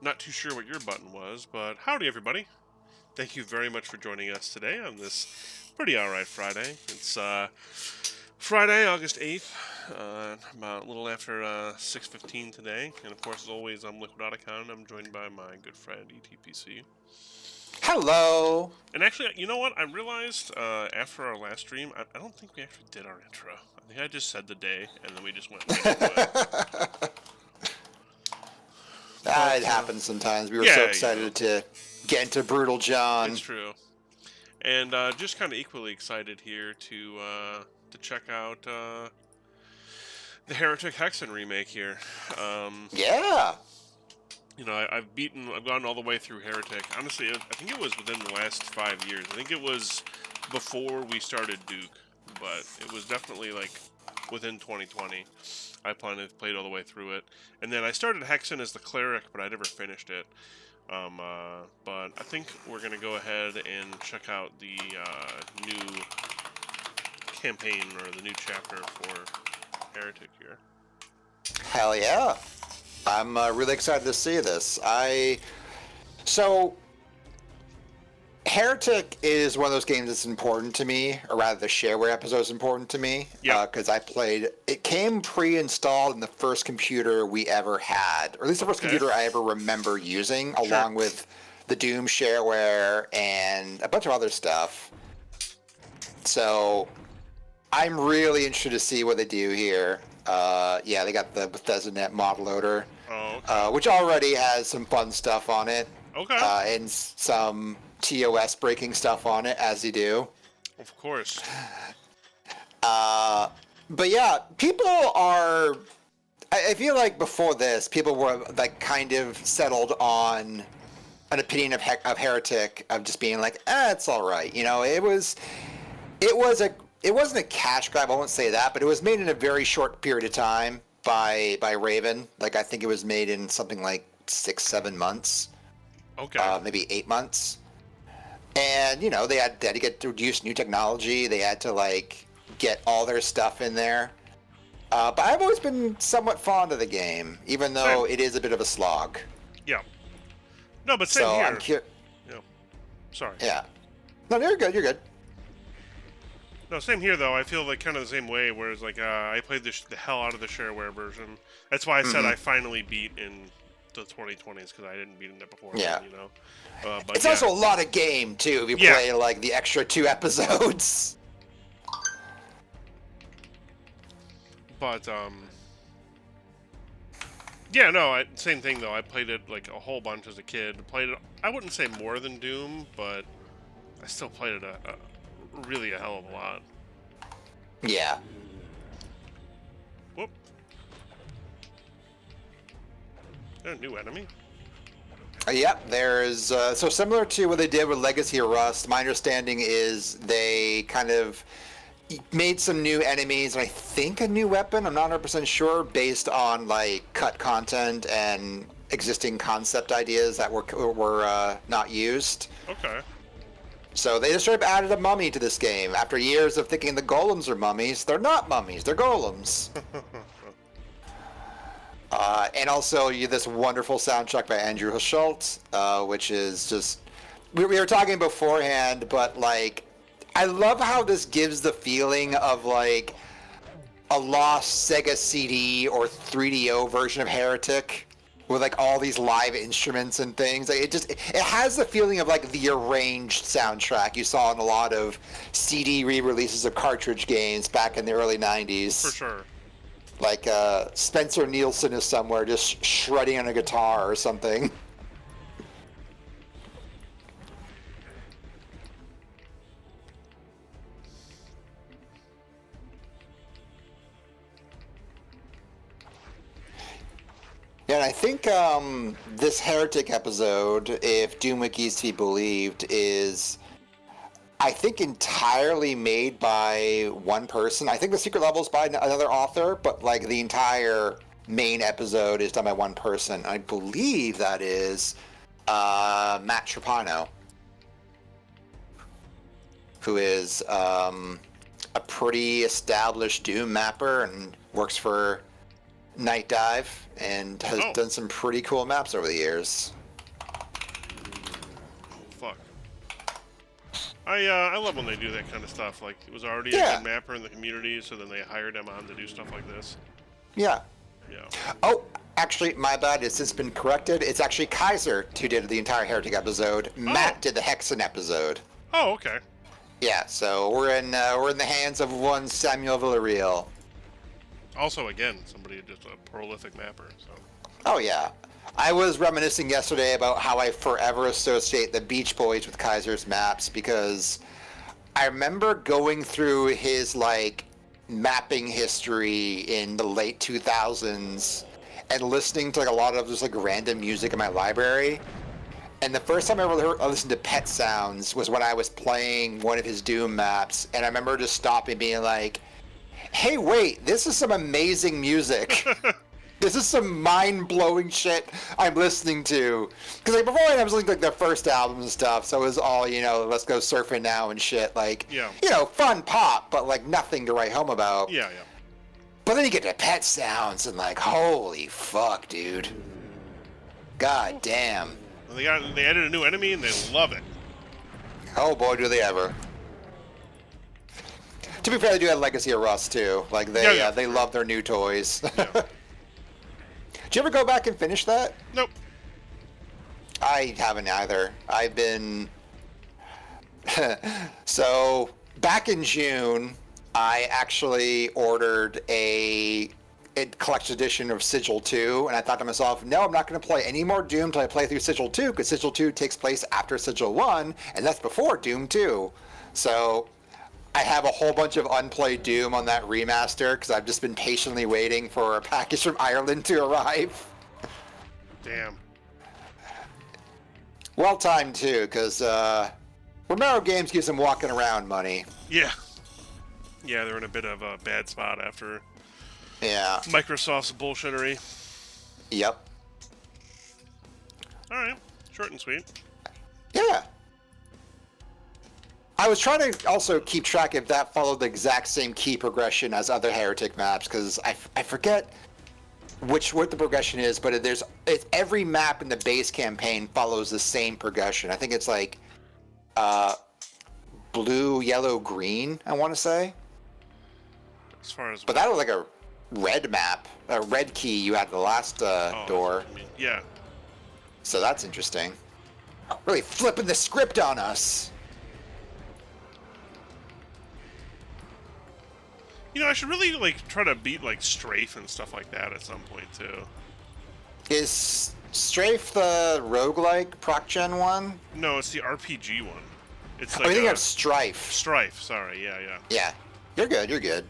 Not too sure what your button was, but howdy everybody. Thank you very much for joining us today on this pretty alright Friday. It's Friday, August 8th, about a little after 6:15 today. And of course, as always, I'm Liquid Otacon. I'm joined by my good friend ETPC. Hello. And actually, you know what? I realized after our last stream, I don't think we actually did our intro. I think I just said the day, and then we just went right into it. But It happens sometimes. We were so yeah, you know, excited to get into Brutal it's John. true. And just kind of equally excited here to check out the Heretic+Hexen remake here. Um, Yeah. I've gone all the way through Heretic. Honestly, I think it was within the last 5 years. I think it was before we started Duke, but it was definitely like within 2020. I played all the way through it, and then I started Hexen as the cleric, but I never finished it. But I think we're gonna go ahead and check out the new campaign or the new chapter for Heretic here. Hell yeah. I'm really excited to see this. So Heretic is one of those games that's important to me, or rather the shareware episode is important to me, Yep. because I played, it came pre-installed in the first computer we ever had, or at least the first Okay. computer I ever remember using, Sure. along with the Doom shareware and a bunch of other stuff. So I'm really interested to see what they do here. Yeah, they got the Bethesda.net mod loader, Oh, okay. which already has some fun stuff on it, Okay. and some TOS breaking stuff on it, as you do. Of course. But yeah, people are. I feel like before this, people were like kind of settled on an opinion of Heretic of just being like, it's all right. You know, it wasn't a cash grab. I won't say that, but it was made in a very short period of time by Raven. Like I think it was made in something like 6-7 months, Okay. maybe 8 months. And you know they had to get to use new technology. They had to like get all their stuff in there. But I've always been somewhat fond of the game, even though Same. it is a bit of a slog. Yeah. No, but same So here. I'm curious. Yeah. Sorry. Yeah. No, you're good. You're good. No, same here though. I feel like kind of the same way. Whereas like I played the hell out of the shareware version. That's why I said I finally beat in the 2020s because I didn't beat it before. Yeah. You know. But It's yeah. also a lot of game too. If you Yeah. play like the extra 2 episodes. But yeah, no, same thing though. I played it like a whole bunch as a kid. Played it. I wouldn't say more than Doom, but I still played it really a hell of a lot. Yeah. Whoop. There a new enemy? Yep, there's so similar to what they did with Legacy of Rust. My understanding is they kind of made some new enemies and I think a new weapon. I'm not 100% sure, based on like cut content and existing concept ideas that were not used. Okay. So they just sort of added a mummy to this game. After years of thinking the golems are mummies, they're not mummies, they're golems. And also this wonderful soundtrack by Andrew Schultz, which is just... We were talking beforehand, but like... I love how this gives the feeling of like a lost Sega CD or 3DO version of Heretic with like all these live instruments and things. Like it has the feeling of like the arranged soundtrack you saw in a lot of CD re-releases of cartridge games back in the early 90s. For sure. Like Spencer Nielsen is somewhere just shredding on a guitar or something. Yeah, and I think this Heretic episode, if Doomwiki is to be believed, is I think entirely made by one person. I think the secret level is by another author, but like the entire main episode is done by one person. I believe that is Matt Trapano, who is a pretty established Doom mapper and works for Night Dive and has Oh. done some pretty cool maps over the years. Fuck. I love when they do that kind of stuff. Like, it was already a Yeah. good mapper in the community, so then they hired him on to do stuff like this. Yeah. Yeah. Oh, actually, my bad. It's since been corrected. It's actually Kaiser who did the entire Heretic episode. Matt did the Hexen episode. Oh, okay. Yeah, so we're in the hands of one Samuel Villarreal. Also, again, somebody just a prolific mapper. So. Oh yeah. I was reminiscing yesterday about how I forever associate the Beach Boys with Kaiser's maps because I remember going through his like mapping history in the late 2000s and listening to like a lot of just like random music in my library. And the first time I ever listened to Pet Sounds was when I was playing one of his Doom maps, and I remember just stopping and being like, hey, wait, this is some amazing music. This is some mind-blowing shit I'm listening to. Because like, before I was listening to like, their first album and stuff, so it was all, you know, let's go surfing now and shit. Like, Yeah. you know, fun pop, but like nothing to write home about. Yeah, yeah. But then you get to Pet Sounds and like, holy fuck, dude. God damn. They added a new enemy and they love it. Oh boy, do they ever. To be fair, they do have Legacy of Rust too. Like they love their new toys. Yeah. Did you ever go back and finish that? Nope. I haven't either. I've been so back in June, I actually ordered a collector's edition of Sigil 2, and I thought to myself, no, I'm not going to play any more Doom until I play through Sigil 2, because Sigil 2 takes place after Sigil 1, and that's before Doom 2. So I have a whole bunch of unplayed Doom on that remaster, because I've just been patiently waiting for a package from Ireland to arrive. Damn. Well timed, too, because Romero Games gives them walking around money. Yeah. Yeah, they're in a bit of a bad spot after Yeah. Microsoft's bullshittery. Yep. Alright. Short and sweet. Yeah. I was trying to also keep track if that followed the exact same key progression as other Heretic maps, because I forget what the progression is, but it's every map in the base campaign follows the same progression. I think it's like blue, yellow, green, I want to say. As far as But that was like a red map, a red key you had the last door. Yeah. So that's interesting. Really flipping the script on us. You know, I should really like try to beat like Strafe and stuff like that at some point too. Is Strafe the roguelike proc gen one? No, it's the RPG one. It's Oh, like I think it's Strife. Strife. Sorry, yeah. Yeah. You're good, you're good.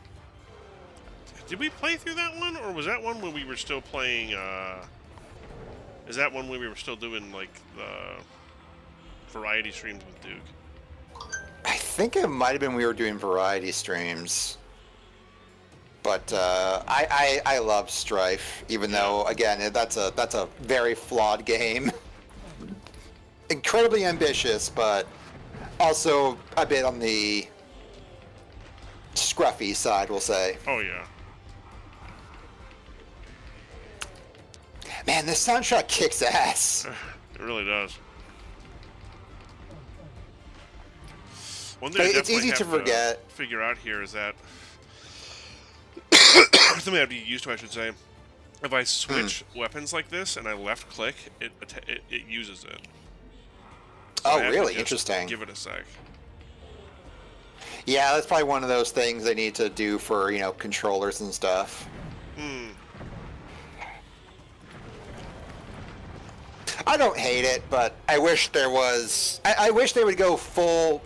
Did we play through that one, or was that one when we were still playing? Is that one when we were still doing like the variety streams with Duke? I think it might have been we were doing variety streams. But I love Strife, even though again that's a very flawed game. Incredibly ambitious, but also a bit on the scruffy side, we'll say. Oh yeah. Man, this soundtrack kicks ass. It really does. One thing I It's definitely easy to have forget. figure out here is that something I have to get used to, I should say. If I switch weapons like this and I left click, it uses it. So I Oh, have to really? just Interesting. Give it a sec. Yeah, that's probably one of those things they need to do for, you know, controllers and stuff. I don't hate it, but I wish there was... I wish they would go full...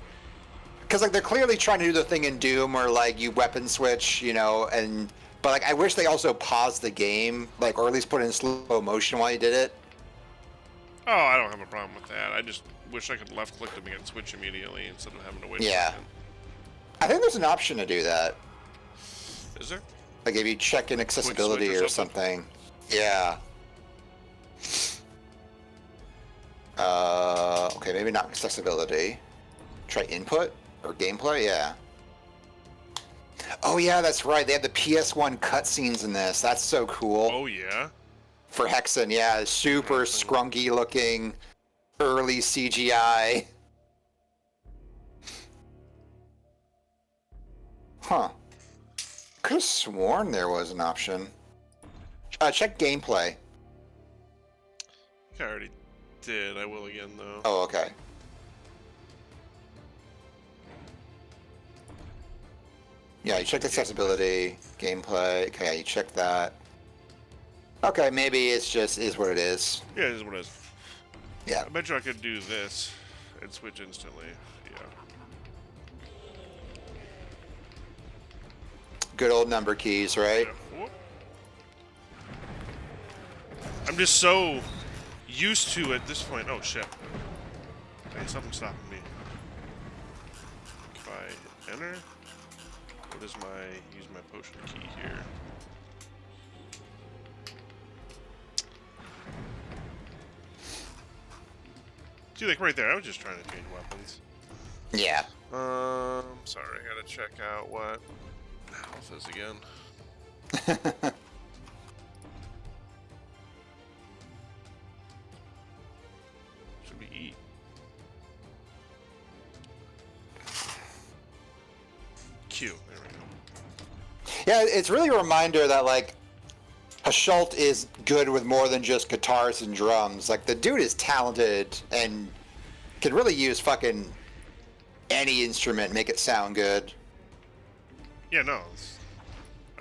Because, like, they're clearly trying to do the thing in Doom where, like, you weapon switch, you know, and... But, like, I wish they also paused the game, like, or at least put it in slow motion while you did it. Oh, I don't have a problem with that. I just wish I could left click them and switch immediately instead of having to wait. Yeah. I think there's an option to do that. Is there? Like, if you check in accessibility switch or or something. Yeah. Okay, maybe not accessibility. Try input or gameplay, yeah. Oh yeah, that's right. They have the PS1 cutscenes in this. That's so cool. Oh yeah. For Hexen, yeah, super scrunky looking, early CGI. Huh. Could have sworn there was an option. Check gameplay. I think I already did. I will again though. Oh, okay. Yeah, you checked accessibility, gameplay. Okay, yeah, you checked that. Okay, maybe it's just is what it is. Yeah, it is what it is. Yeah. I bet you I could do this and switch instantly. Yeah. Good old number keys, right? Yeah. Whoop. I'm just so used to at this point. Oh shit. Hey, something's stopping me. If I enter, what is use my potion key here? See, like right there, I was just trying to change weapons. Yeah. Sorry, I gotta check out what health is again. Should we eat? Q. There we go. Yeah, it's really a reminder that like Hashult is good with more than just guitars and drums. Like the dude is talented and can really use fucking any instrument and make it sound good. Yeah, no.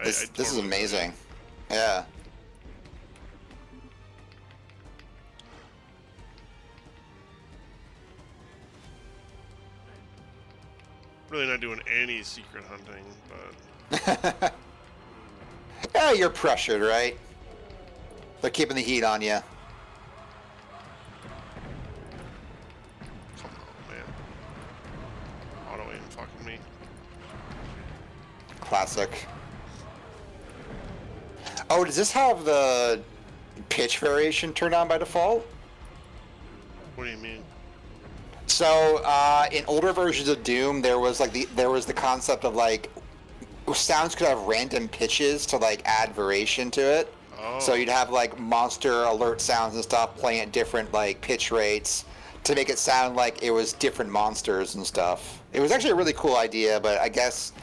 This is totally amazing. Yeah. Really not doing any secret hunting, but Yeah, you're pressured, right? They're keeping the heat on you. come on, man. Auto aim fucking me. Classic. Oh, does this have the pitch variation turned on by default? What do you mean? So, in older versions of Doom, there was the concept of like sounds could have random pitches to like add variation to it. Oh. So you'd have like monster alert sounds and stuff playing at different like pitch rates to make it sound like it was different monsters and stuff. It was actually a really cool idea, but I guess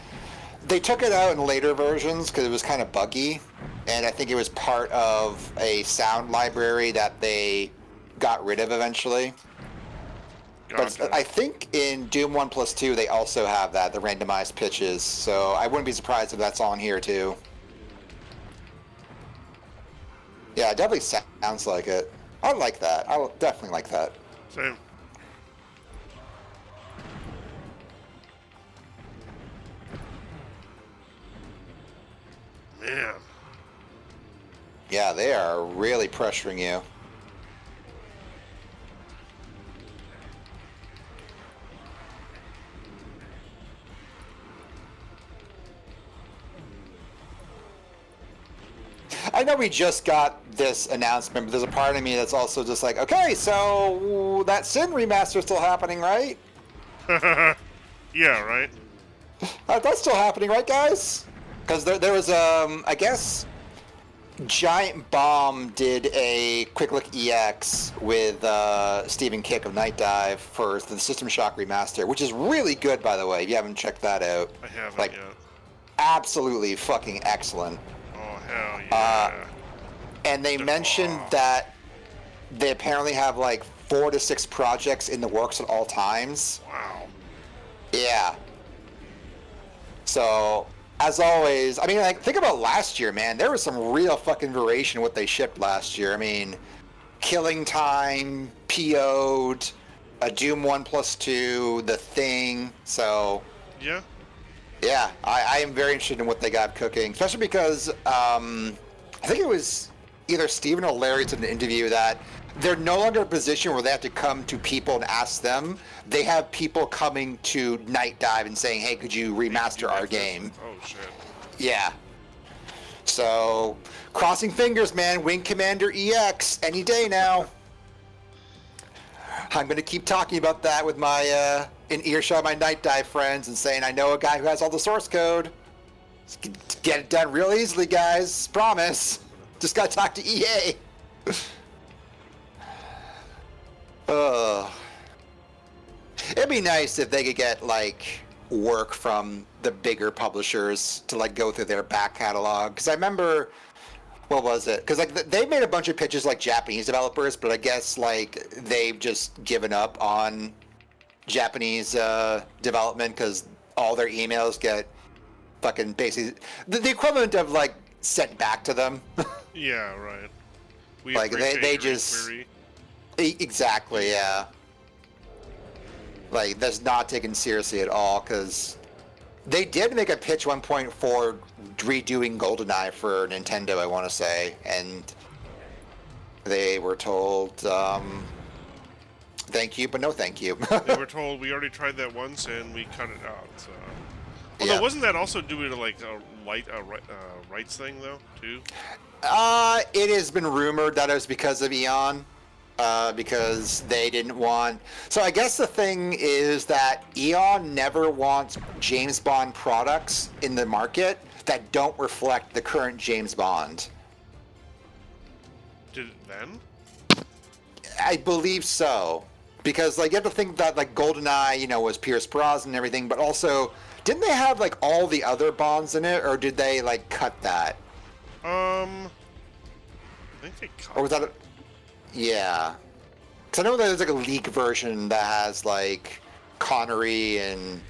they took it out in later versions because it was kind of buggy, and I think it was part of a sound library that they got rid of eventually. Gotcha. But I think in Doom 1+2 they also have that, the randomized pitches, so I wouldn't be surprised if that's on here too. Yeah, it definitely sounds like it. I like that. I definitely like that. Same. Man. Yeah, they are really pressuring you. I know we just got this announcement, but there's a part of me that's also just like, okay, so that Sin remaster is still happening, right? Yeah, right? That's still happening, right, guys? Because there was, I guess, Giant Bomb did a Quick Look EX with Stephen Kick of Night Dive for the System Shock remaster, which is really good, by the way, if you haven't checked that out. I haven't Like, yet. absolutely fucking excellent. Oh, hell yeah. And they mentioned that they apparently have like 4 to 6 projects in the works at all times. Wow. Yeah. So, as always, I mean, like, think about last year, man. There was some real fucking variation in what they shipped last year. I mean, Killing Time, PO'd, a Doom 1+2, The Thing. So, Yeah? yeah, I am very interested in what they got cooking, especially because I think it was either Steven or Larry said in an interview that they're no longer in a position where they have to come to people and ask them. They have people coming to Night Dive and saying, hey, could you remaster our game? Oh, shit. Yeah. So, crossing fingers, man. Wing Commander EX any day now. I'm going to keep talking about that with my, in earshot, my Night Dive friends and saying, I know a guy who has all the source code. Get it done real easily, guys. Promise. Just gotta talk to EA. It'd be nice if they could get like work from the bigger publishers to like go through their back catalog. Because I remember, what was it? Because like they made a bunch of pitches like Japanese developers, but I guess like they've just given up on Japanese development because all their emails get fucking basically the equivalent of like sent back to them. Yeah, right. We Like they appreciate your just inquiry. exactly, yeah. Like that's not taken seriously at all because they did make a pitch 1.4 redoing GoldenEye for Nintendo, I want to say, and they were told thank you, but no thank you. They were told we already tried that once and we cut it out. So. Although Yeah. wasn't that also due to like a rights thing though too? It has been rumored that it was because of Eon, because they didn't want. So I guess the thing is that Eon never wants James Bond products in the market that don't reflect the current James Bond. Did it then? I believe so, because like you have to think that like GoldenEye, you know, was Pierce Brosnan and everything, but also didn't they have like all the other Bonds in it, or did they like cut that? I think they cut. Or was that a... Yeah. Because I know there's like a leak version that has like Connery and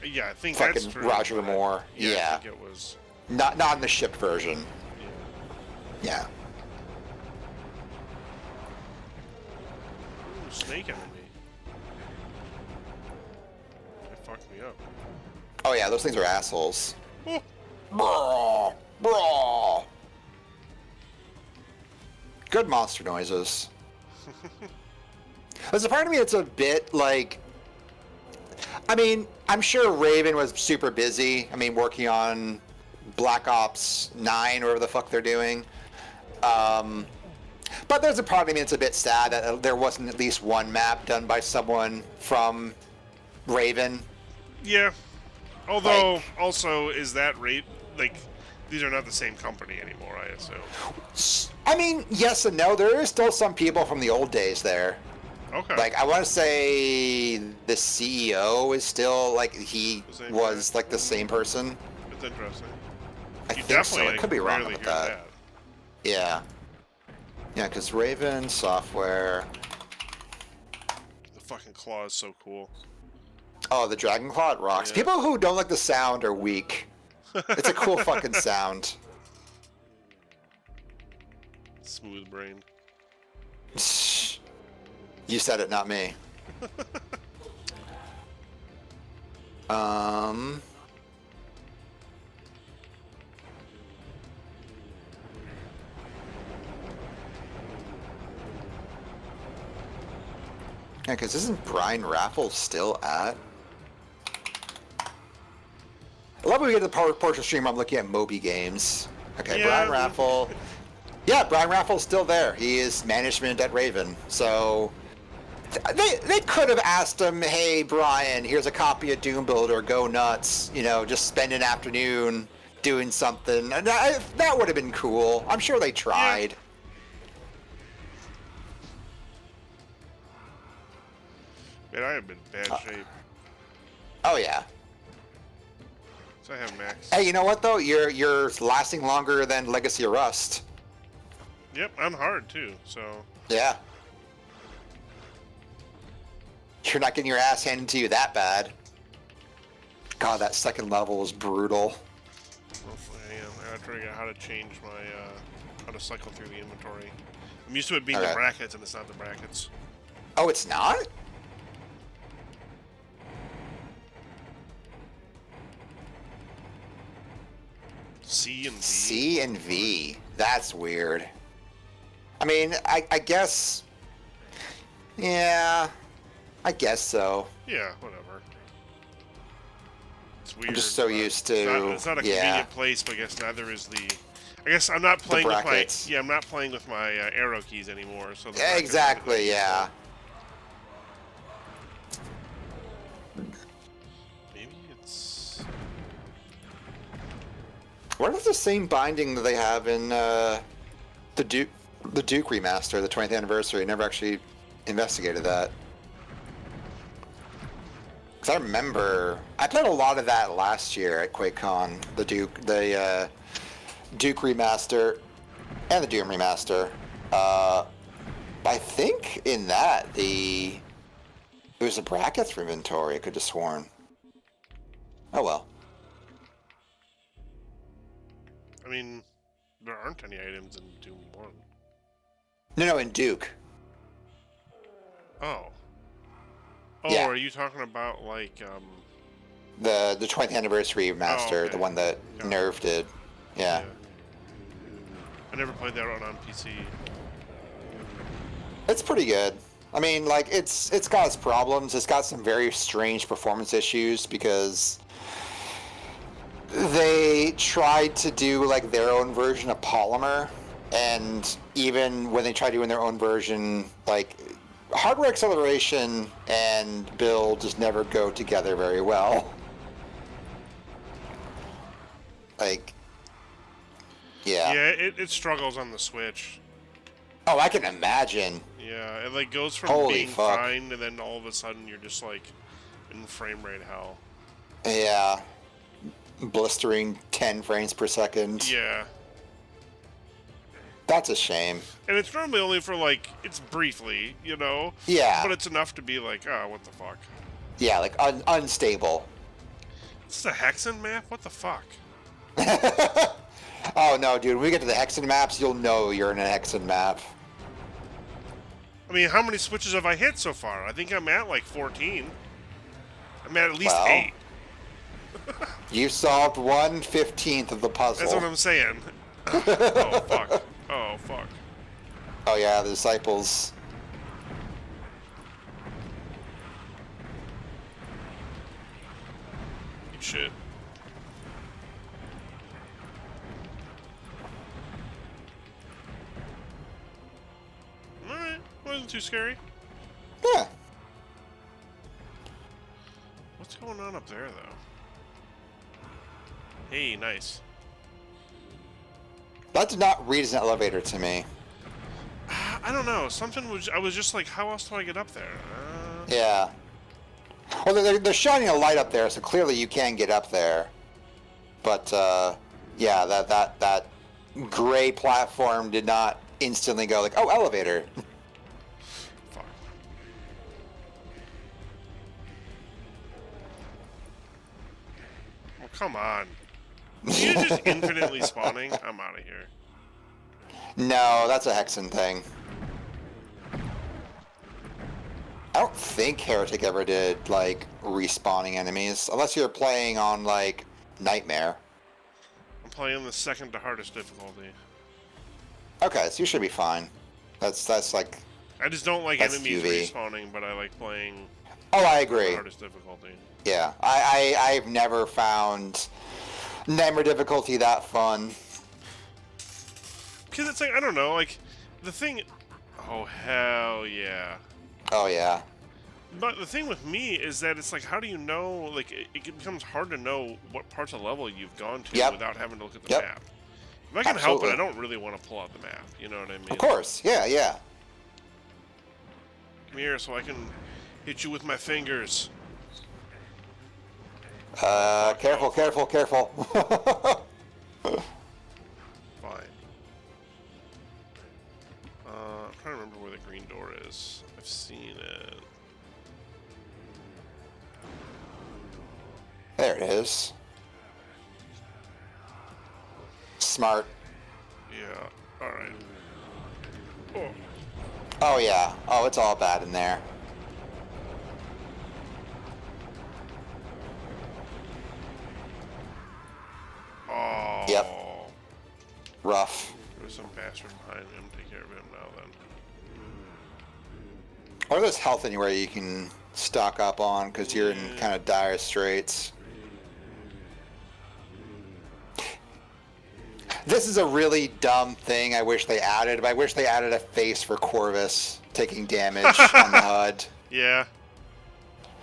Yeah, I think fucking that's true. Roger but Moore. I Yeah. think it was. Not in the shipped version. Yeah. Yeah. Ooh, snake enemy. That fucked me up. Oh yeah, those things are assholes. Oh, Brawl! Brawl! Good monster noises. There's a part of me that's a bit like... I mean, I'm sure Raven was super busy. I mean, working on Black Ops 9 or whatever the fuck they're doing. But there's a part of me that's a bit sad that there wasn't at least one map done by someone from Raven. yeah. Although, Like- also, is that rape? Like, these are not the same company anymore, I assume. I mean, yes and no. There is still some people from the old days there. Okay. Like, I want to say the CEO is still, like, he The same was, guy? like, the same person. It's interesting. I You think so. definitely I could be wrong rarely about hear that. Yeah. Yeah, because Raven Software... The fucking claw is so cool. Oh, the Dragon Claw, it rocks. Yeah. People who don't like the sound are weak. It's a cool fucking sound. Smooth brain. Shh. You said it, not me. Yeah, because isn't Brian Raffles still at? I love when we get to the portrait stream. I'm looking at Moby Games. Okay, Yeah, Brian we- Raffle. Yeah, Brian Raffle's still there. He is management at Raven. So they could have asked him, "Hey, Brian, here's a copy of Doom Builder. Go nuts. You know, just spend an afternoon doing something." And that would have been cool. I'm sure they tried. Man, I am in bad shape. Oh yeah. So I have max. Hey, you know what though? You're lasting longer than Legacy of Rust. Yep, I'm hard too, so. Yeah. You're not getting your ass handed to you that bad. God, that second level was brutal. Hopefully I am. I gotta figure out how to change my, how to cycle through the inventory. I'm used to it being the Okay. brackets, and it's not the brackets. Oh, it's not? C and V. C and V. That's weird. I mean, I guess... Yeah, I guess so. Yeah, whatever. It's weird. I'm just so but used It's to... not a yeah. convenient place, but I guess neither is the... I guess I'm not playing with my... brackets. Yeah, I'm not playing with my arrow keys anymore, so... The Yeah, brackets are exactly, the- yeah. Maybe it's... What is the same binding that they have in the Duke remaster, the 20th anniversary? Never actually investigated that. Because I remember I played a lot of that last year at QuakeCon. The Duke remaster and the Doom remaster. I think in that it was the brackets for inventory. I could have sworn. Oh well. I mean, there aren't any items in Doom 1. No, in Duke. Oh. Oh, Yeah. are you talking about, like, The 20th anniversary remaster, okay. the one that Nerve did. Yeah. I never played that one on PC. It's pretty good. I mean, like, it's got its problems. It's got some very strange performance issues because they tried to do, like, their own version of Polymer, and even when they try doing their own version, like, hardware acceleration and build just never go together very well. Like, yeah. Yeah, it struggles on the Switch. Oh, I can imagine. Yeah, it, like, goes from Holy being fuck. fine, and then all of a sudden you're just, like, in frame rate hell. Yeah. Blistering 10 frames per second. Yeah. That's a shame. And it's normally only for, like, it's briefly, you know? Yeah. But it's enough to be like, oh, what the fuck? Yeah, like unstable. This is a Hexen map? What the fuck? Oh no, dude, when we get to the Hexen maps, you'll know you're in a Hexen map. I mean, how many switches have I hit so far? I think I'm at, like, 14. I'm at least Well, 8. You solved 1/15 of the puzzle. That's what I'm saying. Oh, fuck. Oh, fuck. Oh yeah, the disciples. Good shit. Alright, wasn't too scary. Yeah. What's going on up there, though? Hey, nice. That did not read as an elevator to me. I don't know. Something was... I was just like, how else do I get up there? Yeah. Well, they're shining a light up there, so clearly you can get up there. But, yeah, that gray platform did not instantly go like, oh, elevator. Fuck. Oh, come on. You just infinitely spawning? I'm out of here. No, that's a Hexen thing. I don't think Heretic ever did, like, respawning enemies. Unless you're playing on, like, Nightmare. I'm playing the second to hardest difficulty. Okay, so you should be fine. That's like... I just don't like That's enemies UV. respawning, but I like playing Oh, I the agree. hardest difficulty. Yeah, I've never found Nightmare difficulty that fun. Because it's like, I don't know, like, the thing... Oh, hell yeah. Oh, yeah. But the thing with me is that it's like, how do you know, like, it becomes hard to know what parts of the level you've gone to Yep. without having to look at the Yep. map. If I can help it, Absolutely. I don't really want to pull out the map, you know what I mean? Of course, yeah, yeah. Come here so I can hit you with my fingers. Careful, careful, careful. Fine. I'm trying to remember where the green door is. I've seen it. There it is. Smart. Yeah, alright. Oh. Oh, yeah. Oh, it's all bad in there. Oh. Yep. Rough. There's some bastard behind him. Take care of him now then. Or there's health anywhere you can stock up on because you're in kind of dire straits. This is a really dumb thing I wish they added, but I wish they added a face for Corvus taking damage on the HUD. Yeah.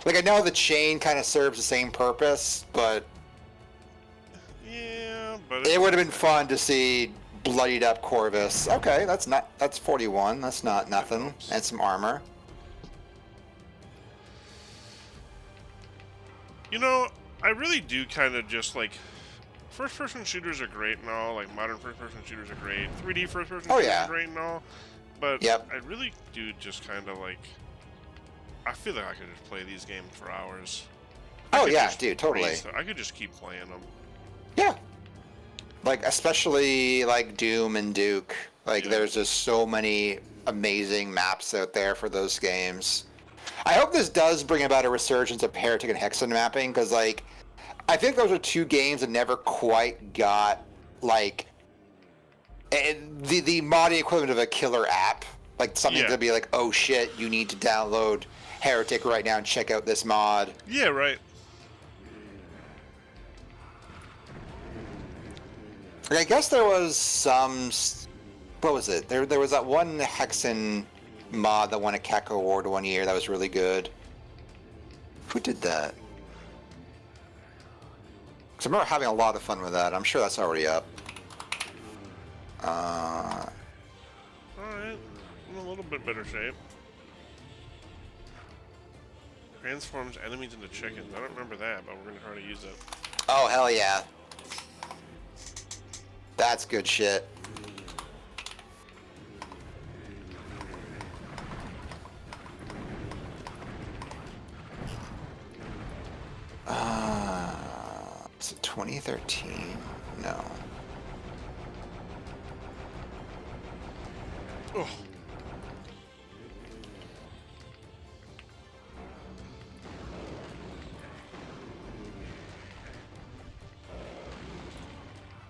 Like, I know the chain kind of serves the same purpose, but... Yeah, but It would have been fun to see bloodied up Corvus. Okay, that's 41. That's not nothing. And some armor. You know, I really do kind of just like first-person shooters are great and all. Like modern first-person shooters are great. 3D first-person shooters are great and all. But I really do just kind of like. I feel like I could just play these games for hours. Oh yeah, dude, totally. I could just keep playing them. Yeah. Like especially like Doom and Duke. Like there's just so many amazing maps out there for those games. I hope this does bring about a resurgence of Heretic and Hexen mapping, because like I think those are two games that never quite got like the modding equivalent of a killer app, like something to be like, oh shit, you need to download Heretic right now and check out this mod. Yeah, right. I guess there was some. What was it? There was that one Hexen mod that won a Keka Award one year that was really good. Who did that? Because I remember having a lot of fun with that. I'm sure that's already up. Alright. In a little bit better shape. Transforms enemies into chickens. I don't remember that, but we're going to try to use it. Oh, hell yeah. That's good shit. Is it 2013? No. Oh.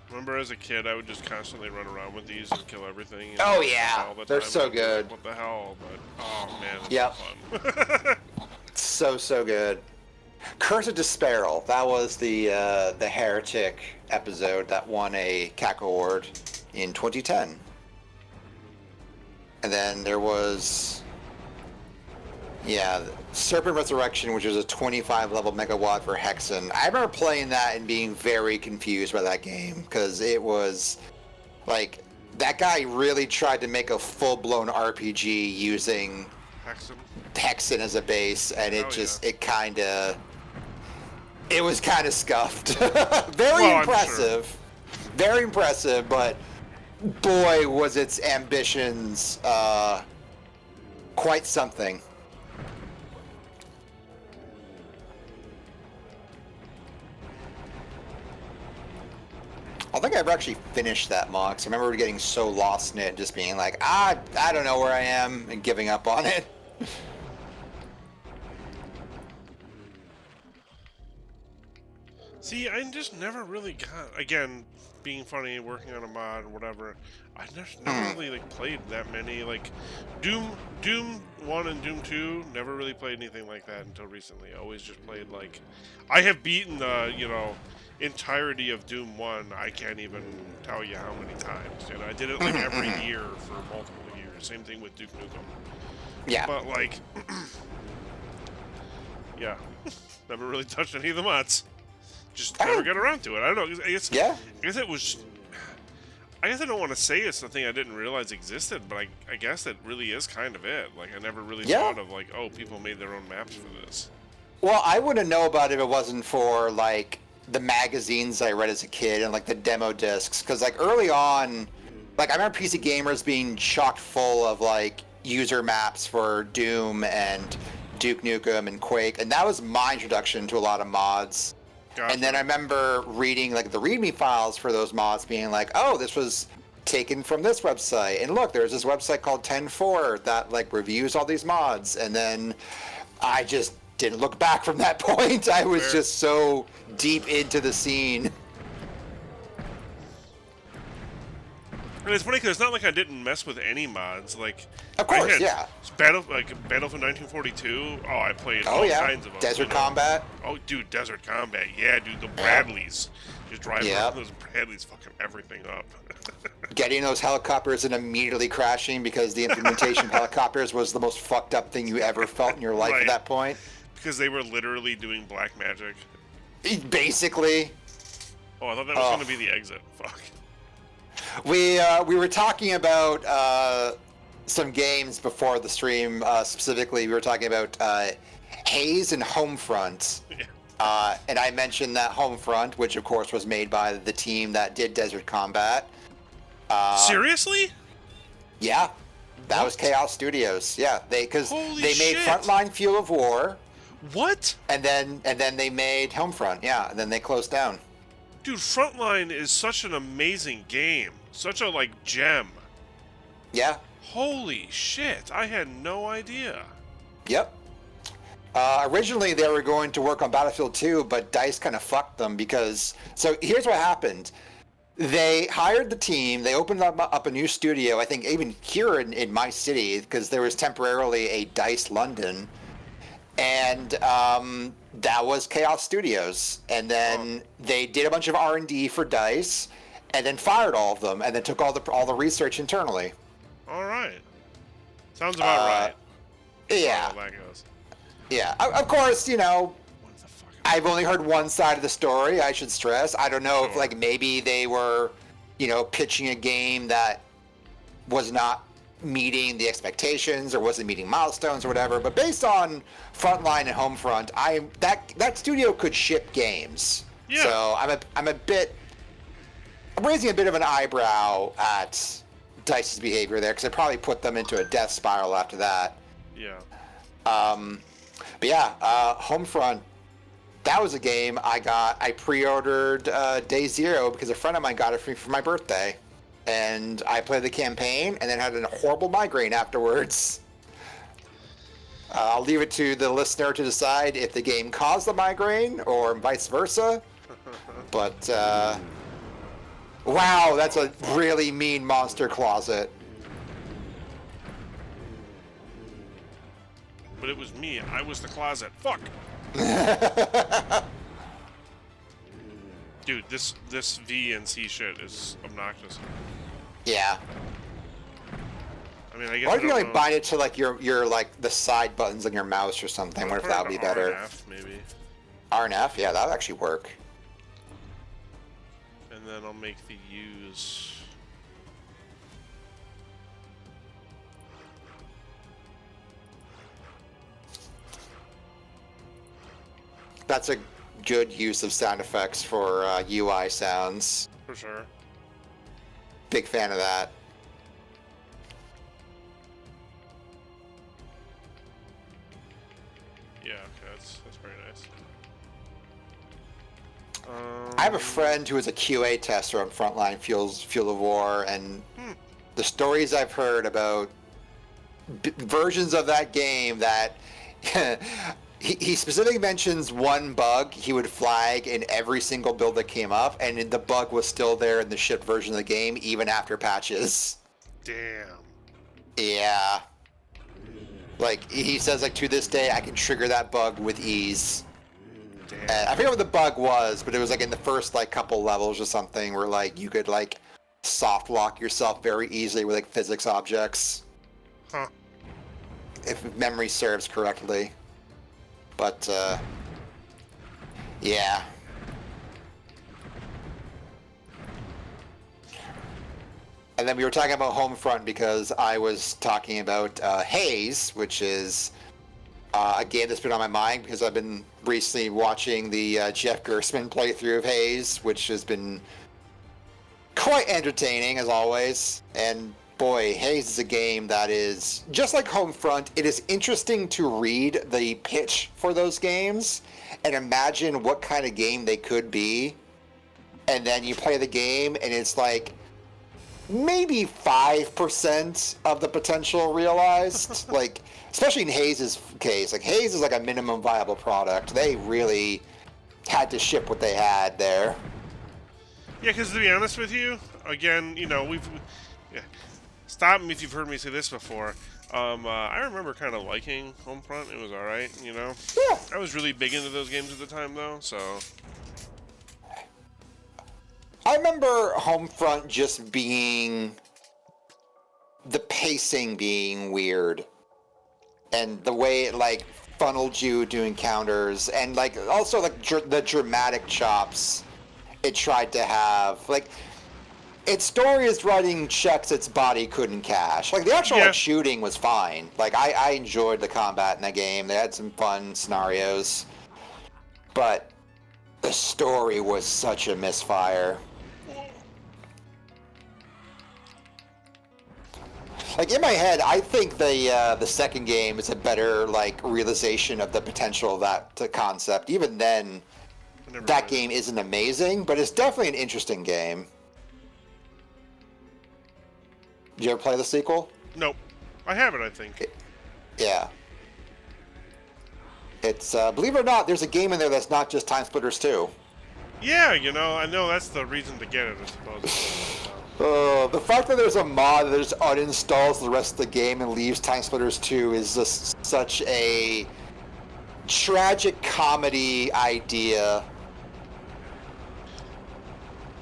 Remember as a kid, I would just constantly run around with these and kill everything. Oh yeah, they're so good. What the hell? But oh man, it's fun. So good. Curse of Despair. That was the Heretic episode that won a CAC award in 2010. And then there was Serpent Resurrection, which was a 25 level megawatt for Hexen. I remember playing that and being very confused by that game, because it was like that guy really tried to make a full-blown RPG using Hexen as a base, and it it was kind of scuffed. Very impressive. Very impressive, but boy was its ambitions quite something. I don't think I ever actually finished that mod, 'cause I remember getting so lost in it and just being like, I don't know where I am, and giving up on it. See, I just never really got, again, being funny, working on a mod or whatever, I never really like played that many, like, Doom 1 and Doom 2, never really played anything like that until recently. I always just played, like, I have beaten the, entirety of Doom 1, I can't even tell you how many times. I did it like every year for multiple years. Same thing with Duke Nukem. Yeah. But like, never really touched any of the mods. Just never got around to it. I don't know. I guess it was. I guess I don't want to say it's something I didn't realize existed, but I guess it really is kind of it. Like I never really thought of like, oh, people made their own maps for this. Well, I wouldn't know about it if it wasn't for like the magazines I read as a kid and like the demo discs, because like early on, like I remember PC Gamers being chock full of like user maps for Doom and Duke Nukem and Quake, and that was my introduction to a lot of mods. Gotcha. And then I remember reading like the README files for those mods, being like, oh, this was taken from this website, and look, there's this website called 10.4 that like reviews all these mods, and then I just didn't look back from that point. I was just so deep into the scene. And it's funny because it's not like I didn't mess with any mods. Like, of course, Battlefield 1942. Oh, I played all kinds of them. Desert Combat. Oh, dude, Desert Combat. Yeah, dude, the Bradleys. Just driving those Bradleys, fucking everything up. Getting those helicopters and immediately crashing because the implementation of helicopters was the most fucked up thing you ever felt in your life at that point. Because they were literally doing black magic. Basically. Oh, I thought that was going to be the exit. Fuck. We were talking about some games before the stream. Specifically, we were talking about Haze and Homefront. Yeah. And I mentioned that Homefront, which of course was made by the team that did Desert Combat. Seriously? Yeah, that What? was Chaos Studios. Yeah, because Holy they made shit. Frontline Fuel of War, What? and then they made Homefront. Yeah, and then they closed down. Dude, Frontline is such an amazing game. Such a, like, gem. Yeah. Holy shit. I had no idea. Yep. Originally, they were going to work on Battlefield 2, but DICE kind of fucked them because... So here's what happened. They hired the team. They opened up a new studio, I think even here in my city, because there was temporarily a DICE London. And that was Chaos Studios. And then they did a bunch of R&D for DICE, and then fired all of them, and then took all the research internally. All right. Sounds about right. Yeah. How that goes. Yeah. Of course, you know, What the fuck? I've only heard one side of the story, I should stress. I don't know if, like, maybe they were, you know, pitching a game that was not meeting the expectations or wasn't meeting milestones or whatever. But based on Frontline and Homefront, that studio could ship games. Yeah. So I'm raising a bit of an eyebrow at DICE's behavior there, because it probably put them into a death spiral after that. Yeah. But yeah, Homefront, that was a game I pre-ordered day zero because a friend of mine got it for me for my birthday. And I played the campaign and then had a horrible migraine afterwards. I'll leave it to the listener to decide if the game caused the migraine or vice versa. But, wow, that's a really mean monster closet. But it was me. I was the closet. Fuck. Dude, this V and C shit is obnoxious. Yeah. I mean, I guess. Why don't you I like bind it to like your like the side buttons on your mouse or something? What if that would be better? RNF, maybe. R and F, yeah, that would actually work. And then I'll make the U's. That's a good use of sound effects for UI sounds. For sure. Big fan of that. Yeah, okay, that's very nice. I have a friend who is a QA tester on Frontline Fuel of War, and the stories I've heard about versions of that game that he specifically mentions one bug he would flag in every single build that came up, and the bug was still there in the shipped version of the game even after patches. Damn. Yeah. Like, he says, like, to this day, I can trigger that bug with ease. Damn. And I forget what the bug was, but it was, like, in the first, like, couple levels or something where, like, you could, like, soft lock yourself very easily with, like, physics objects. Huh. If memory serves correctly. But, yeah. And then we were talking about Homefront because I was talking about Haze, which is a game that's been on my mind because I've been recently watching the Jeff Gersman playthrough of Haze, which has been quite entertaining as always. And boy, Haze is a game that is, just like Homefront, it is interesting to read the pitch for those games and imagine what kind of game they could be. And then you play the game and it's like, maybe 5% of the potential realized. Like, especially in Haze's case, like Haze is like a minimum viable product. They really had to ship what they had there. Yeah, because to be honest with you, again, you know, yeah, stop me if you've heard me say this before. I remember kind of liking Homefront. It was all right, you know. Yeah. I was really big into those games at the time, though. So. I remember Homefront just being, the pacing being weird, and the way it like funneled you to encounters, and like also like the dramatic chops it tried to have like its story is writing checks its body couldn't cash. Like the actual like shooting was fine. Like I enjoyed the combat in that game. They had some fun scenarios, but the story was such a misfire. Like in my head, I think the second game is a better like realization of the potential of that concept. Even then, that game isn't amazing, but it's definitely an interesting game. Did you ever play the sequel? Nope. I haven't, I think. Yeah. It's, believe it or not, there's a game in there that's not just Time Splitters 2. Yeah, you know, I know that's the reason to get it, I suppose. The fact that there's a mod that just uninstalls the rest of the game and leaves Time Splitters 2 is just such a tragic comedy idea.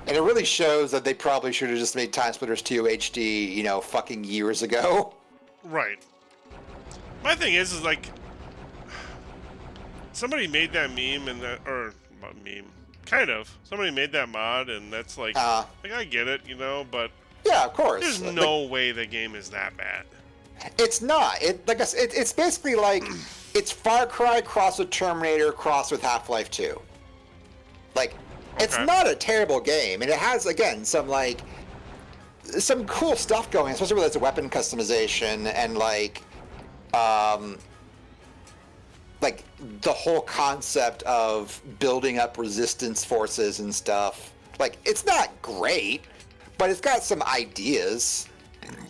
And it really shows that they probably should have just made Time Splitters 2 HD, you know, fucking years ago. Right. My thing is like, somebody made that meme and that, or meme, kind of. Somebody made that mod, and that's like I get it, you know, but yeah, of course. There's no way the game is that bad. It's not. Like I said, it's basically like it's Far Cry cross with Terminator cross with Half-Life 2. Like. It's not a terrible game, and it has, again, some cool stuff going, especially with its weapon customization and, like the whole concept of building up resistance forces and stuff. Like, it's not great, but it's got some ideas.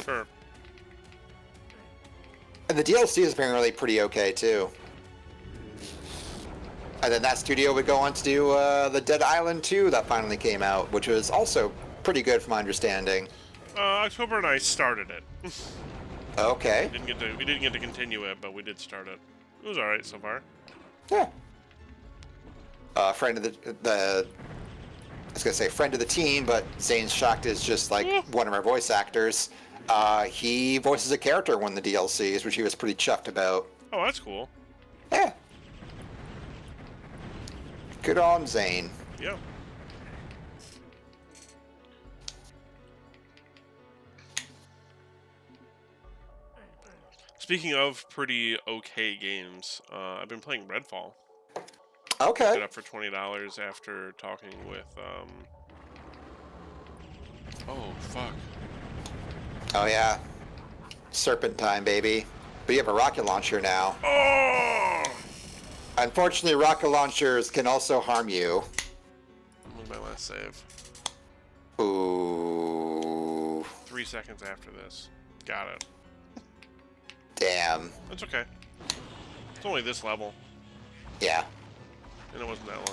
Sure. And the DLC is apparently pretty okay, too. And then that studio would go on to do the Dead Island 2 that finally came out, which was also pretty good from my understanding. October and I started it. Okay. We didn't get to continue it, but we did start it. It was alright so far. Yeah. Friend of the I was gonna say friend of the team, but Zane Schacht is just like one of our voice actors. He voices a character in one of the DLCs, which he was pretty chuffed about. Oh, that's cool. Yeah. Good on Zane. Yeah. Speaking of pretty okay games, I've been playing Redfall. Okay. Picked it up for $20 after talking with, oh, fuck. Oh, yeah. Serpentine, baby. But you have a rocket launcher now. Oh! Unfortunately, rocket launchers can also harm you. When's my last save? Ooh. 3 seconds after this. Got it. Damn. That's okay. It's only this level. Yeah. And it wasn't that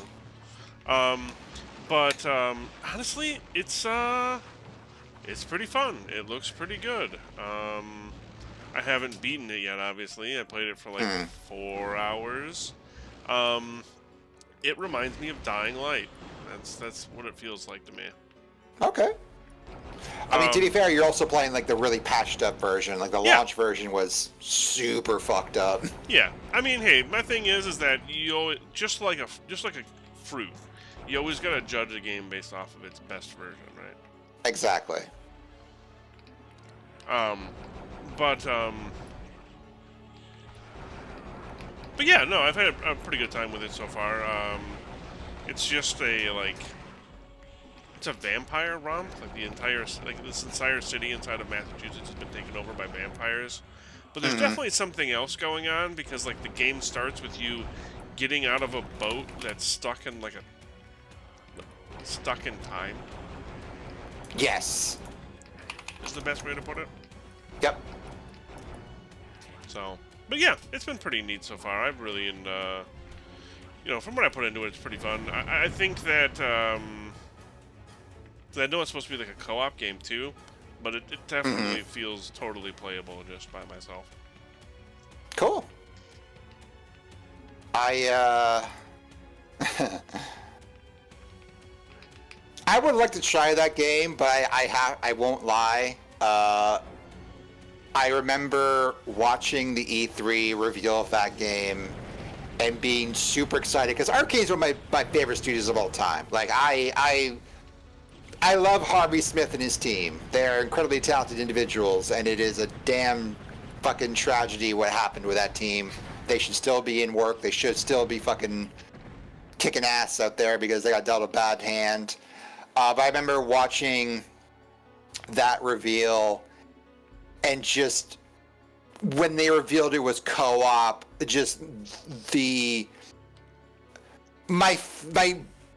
long. But honestly, it's pretty fun. It looks pretty good. I haven't beaten it yet, obviously. I played it for like 4 hours. It reminds me of Dying Light. That's what it feels like to me. Okay. I mean, to be fair, you're also playing like the really patched up version. Like the launch version was super fucked up. Yeah. I mean, hey, my thing is that you always, just like a fruit, you always gotta judge a game based off of its best version, right? Exactly. But yeah, no, I've had a pretty good time with it so far. It's just it's a vampire romp. Like this entire city inside of Massachusetts has been taken over by vampires. But there's definitely something else going on because like the game starts with you getting out of a boat that's stuck in time. Yes. Is the best way to put it. Yep. So, but yeah, it's been pretty neat so far. I've really, from what I put into it, it's pretty fun. I think that, I know it's supposed to be like a co-op game too, but it definitely feels totally playable just by myself. Cool. I would like to try that game, but I won't lie. I remember watching the E3 reveal of that game and being super excited because Arcane's one of my favorite studios of all time. Like I love Harvey Smith and his team. They're incredibly talented individuals, and it is a damn fucking tragedy what happened with that team. They should still be in work. They should still be fucking kicking ass out there because they got dealt a bad hand. But I remember watching that reveal, and just when they revealed it was co-op, just my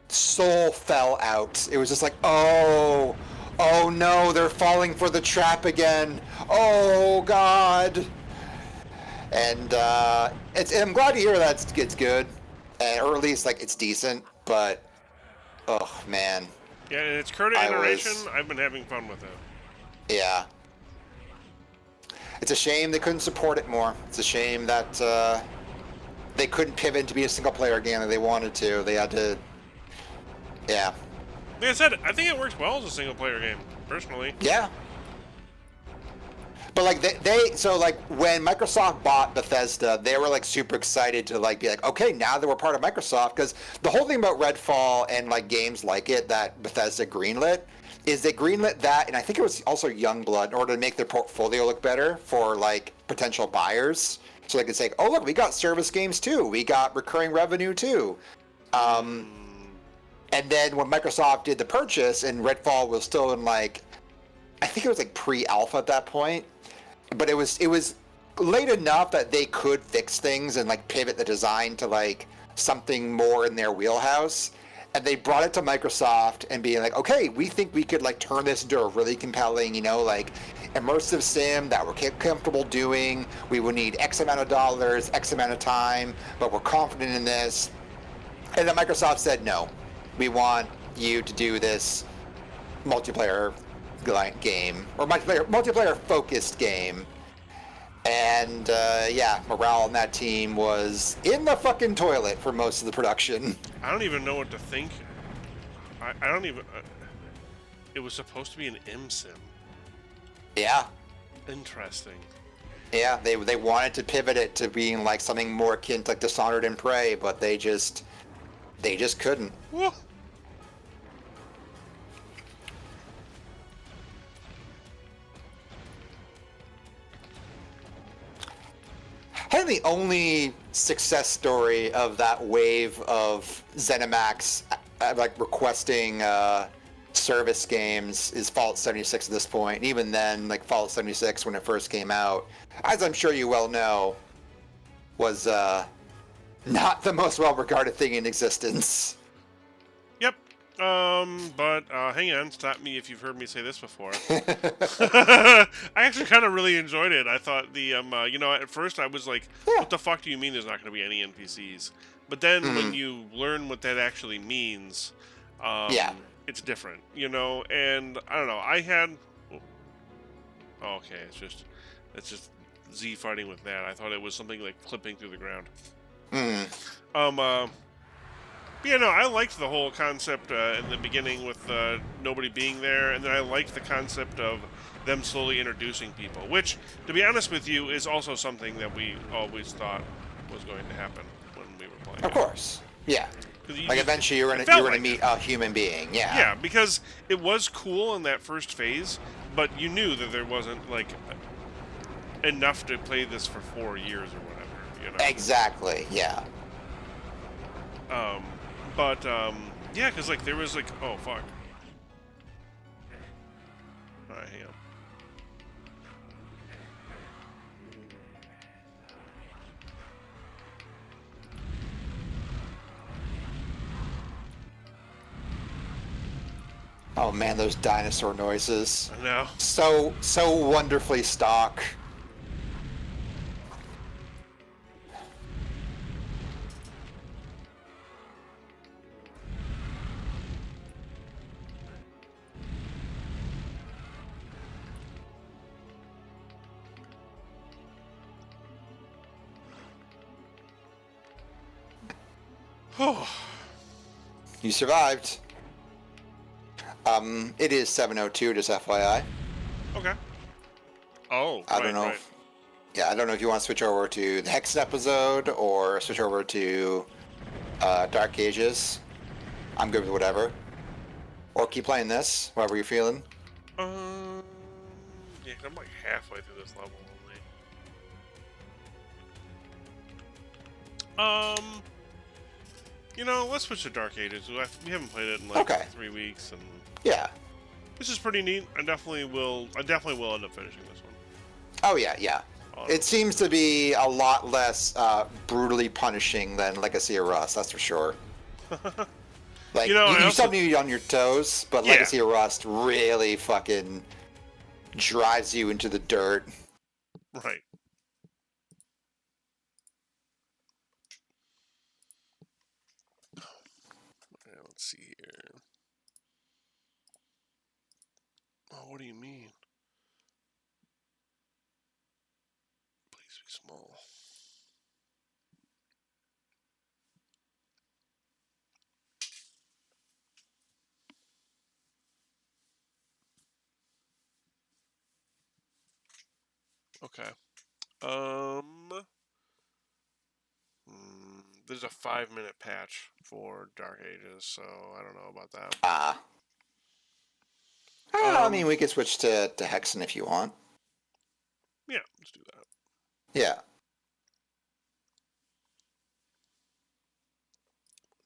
soul fell out. It was just like, oh no, they're falling for the trap again. Oh God. And I'm glad to hear that it's good, or at least like it's decent. But oh man. Yeah, in its current iteration, I've been having fun with it. Yeah. It's a shame they couldn't support it more. It's a shame that they couldn't pivot to be a single-player game that they wanted to. They had to... Yeah. Like I said, I think it works well as a single-player game, personally. Yeah. But like so like when Microsoft bought Bethesda, they were like super excited to like be like, okay, now that we're part of Microsoft, because the whole thing about Redfall and like games like it that Bethesda greenlit is they greenlit that, and I think it was also Youngblood, in order to make their portfolio look better for like potential buyers, so they could say, oh look, we got service games too, we got recurring revenue too. And then when Microsoft did the purchase, and Redfall was still in like, I think it was like pre-alpha at that point, but it was late enough that they could fix things and like pivot the design to like something more in their wheelhouse. And they brought it to Microsoft and being like, okay, we think we could like turn this into a really compelling, like immersive sim that we're comfortable doing. We would need X amount of dollars, X amount of time, but we're confident in this. And then Microsoft said, no, we want you to do this multiplayer game, or multiplayer focused game. And yeah, morale on that team was in the fucking toilet for most of the production. I don't even know what to think. I don't even... it was supposed to be an M-Sim. Yeah. Interesting. Yeah, they wanted to pivot it to being like something more akin to like Dishonored and Prey, but they just couldn't. Whoa. I think the only success story of that wave of ZeniMax like requesting service games is Fallout 76 at this point. And even then, like Fallout 76 when it first came out, as I'm sure you well know, was not the most well-regarded thing in existence. Yep. But hang on, stop me if you've heard me say this before. I actually kind of really enjoyed it. I thought the at first I was like, what the fuck do you mean there's not going to be any NPCs? But then when you learn what that actually means, it's different, and I don't know. I had okay, it's just Z fighting with that. I thought it was something like clipping through the ground. Yeah, no, I liked the whole concept in the beginning with nobody being there, and then I liked the concept of them slowly introducing people, which, to be honest with you, is also something that we always thought was going to happen when we were playing. Of course, yeah. Like eventually you're gonna meet a human being, yeah. Yeah, because it was cool in that first phase, but you knew that there wasn't like enough to play this for 4 years or whatever, Exactly, yeah. But, yeah, because, like, there was, like, oh, fuck. Alright, hang on. Oh, man, those dinosaur noises. I know. So wonderfully stock. You survived. It is 7:02, just FYI. Okay. Oh, I don't know. Right. Yeah, I don't know if you want to switch over to the Hexen episode or switch over to Dark Ages. I'm good with whatever. Or keep playing this, whatever you're feeling. Yeah, I'm like halfway through this level only. Let's switch to Dark Ages. We haven't played it in like 3 weeks, and yeah, this is pretty neat. I definitely will end up finishing this one. Oh yeah. It seems to be a lot less brutally punishing than Legacy of Rust, that's for sure. Like, you still need to be on your toes, but Legacy of Rust really fucking drives you into the dirt. Right. Let's see here. Oh, what do you mean? Please be small. Okay. There's a 5-minute patch for Dark Ages, so I don't know about that. I mean, we could switch to Hexen if you want. Yeah, let's do that. Yeah. 1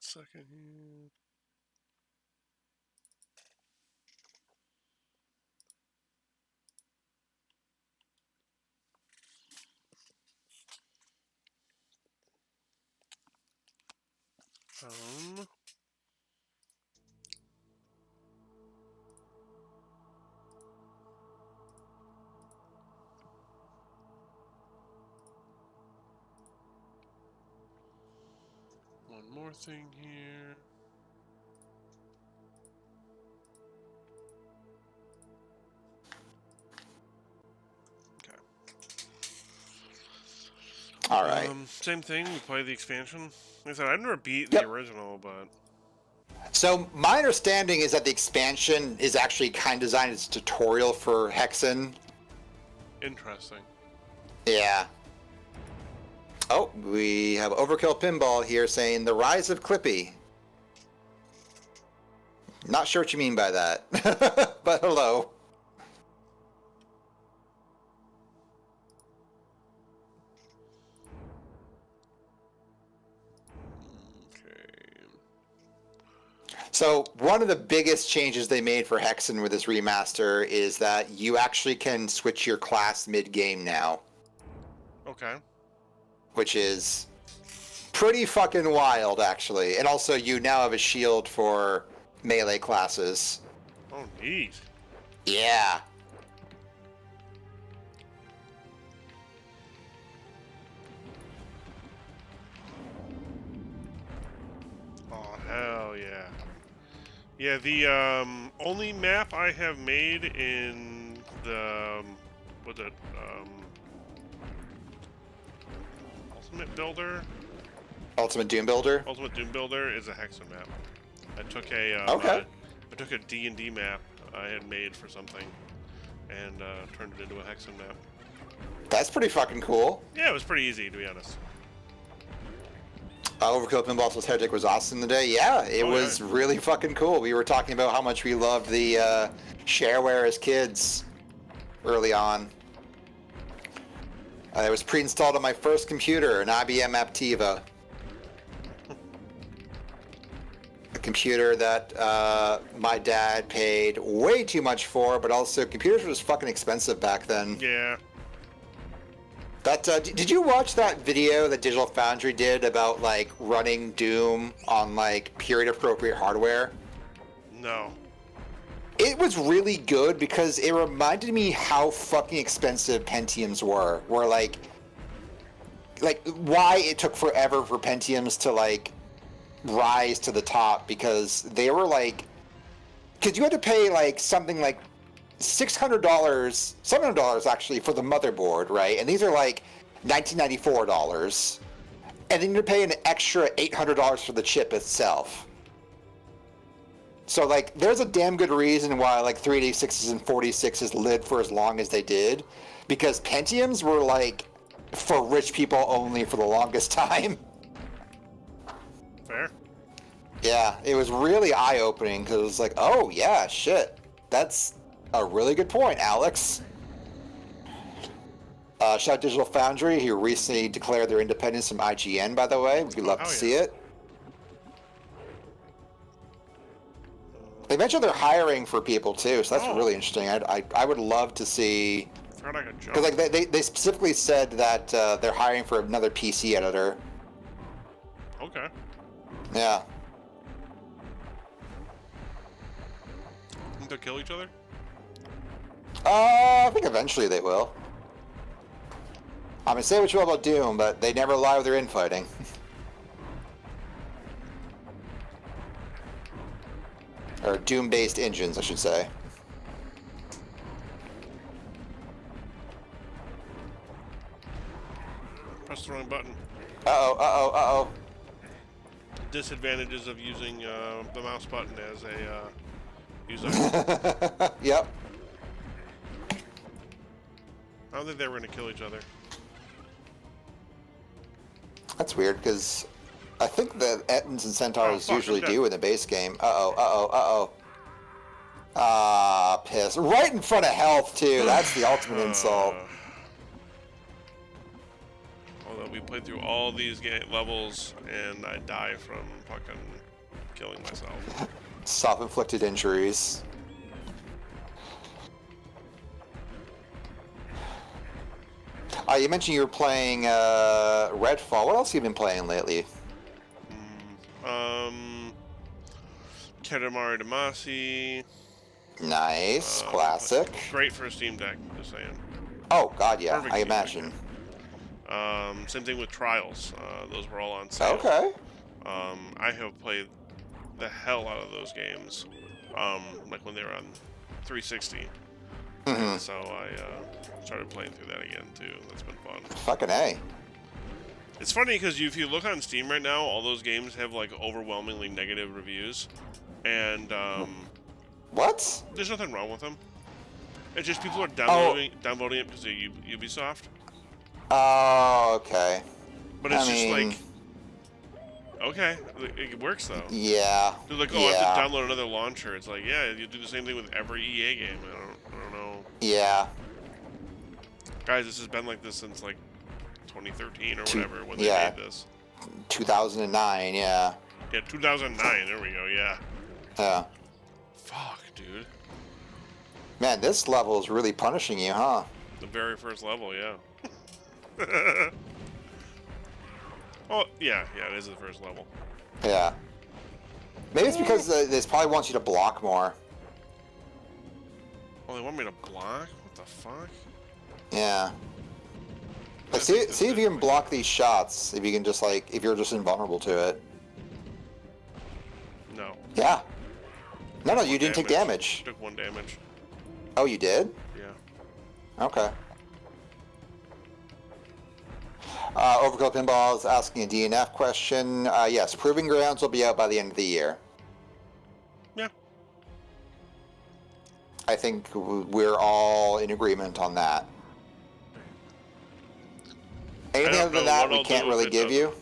second here. One more thing here. Okay. All right. Same thing. We play the expansion. Like I said, I never beat the original, but. So my understanding is that the expansion is actually kind of designed as a tutorial for Hexen. Interesting. Yeah. Oh, we have Overkill Pinball here saying the rise of Clippy. Not sure what you mean by that, but hello. So one of the biggest changes they made for Hexen with this remaster is that you actually can switch your class mid-game now. Okay. Which is pretty fucking wild, actually. And also, you now have a shield for melee classes. Oh, neat. Yeah. Oh, hell yeah. Yeah, the only map I have made in the Ultimate Builder? Ultimate Doom Builder? Ultimate Doom Builder is a Hexen map. I took a I took a D&D map I had made for something and turned it into a Hexen map. That's pretty fucking cool. Yeah, it was pretty easy, to be honest. Overkill Pinball vs. Heretic was awesome today. Yeah, it was really fucking cool. We were talking about how much we loved the shareware as kids early on. It was pre-installed on my first computer, an IBM Aptiva. A computer that my dad paid way too much for, but also computers were just fucking expensive back then. Yeah. That did you watch that video that Digital Foundry did about like running Doom on like period appropriate hardware? No. It was really good because it reminded me how fucking expensive Pentiums were. Where like why it took forever for Pentiums to like rise to the top, because they were like, because you had to pay like something like $600, $700 actually for the motherboard, right? And these are like $1994, and then you're paying an extra $800 for the chip itself. So like, there's a damn good reason why like 386s and 46s lived for as long as they did, because Pentiums were like for rich people only for the longest time. Fair. Yeah, it was really eye-opening because it was like, oh yeah, shit. That's a really good point, Alex. Shout out Digital Foundry, who recently declared their independence from IGN, by the way. We'd love to see it. They mentioned they're hiring for people too, so that's really interesting. I would love to see, because like they specifically said that they're hiring for another PC editor. Okay. Yeah. Think they'll kill each other? I think eventually they will. I mean, say what you will about Doom, but they never lie with their infighting. Or Doom-based engines, I should say. Press the wrong button. Uh-oh. Disadvantages of using the mouse button as a user. Yep. I don't think they were going to kill each other. That's weird, because I think that Ettins and Centaurs usually do in the base game. Uh-oh. Ah, piss. Right in front of health, too. That's the ultimate insult. Although we played through all these levels, and I die from fucking killing myself. Self-inflicted injuries. You mentioned you were playing Redfall. What else have you been playing lately? Katamari Damacy. Nice, classic. Great for a Steam Deck, just saying. Oh God, yeah, Perfect I imagine. Same thing with Trials. Those were all on sale. Okay. I have played the hell out of those games, like when they were on 360. Mm-hmm. So I started playing through that again too. That's been fun. Fucking A. It's funny because if you look on Steam right now, all those games have like overwhelmingly negative reviews, and what? There's nothing wrong with them. It's just people are downloading it because of Ubisoft. Oh, okay. But it's like, okay, it works though. Yeah. They're like, oh, I have to download another launcher. It's like, yeah, you do the same thing with every EA game. I don't know. Yeah. Guys, this has been like this since like 2013 or whatever when they made this. 2009, yeah. Yeah, 2009. There we go. Yeah. Yeah. Fuck, dude. Man, this level is really punishing you, huh? The very first level, yeah. Oh, yeah, it is the first level. Yeah. Maybe it's because this probably wants you to block more. Oh, they want me to block? What the fuck? Yeah. Like, see if you can block these shots. If you can just if you're just invulnerable to it. No. Yeah. No, you didn't take damage. Took 1 damage. Oh, you did? Yeah. Okay. Overkill Pinball is asking a DNF question. Yes, Proving Grounds will be out by the end of the year. Yeah. I think we're all in agreement on that. Anything other than that, we can't really give you.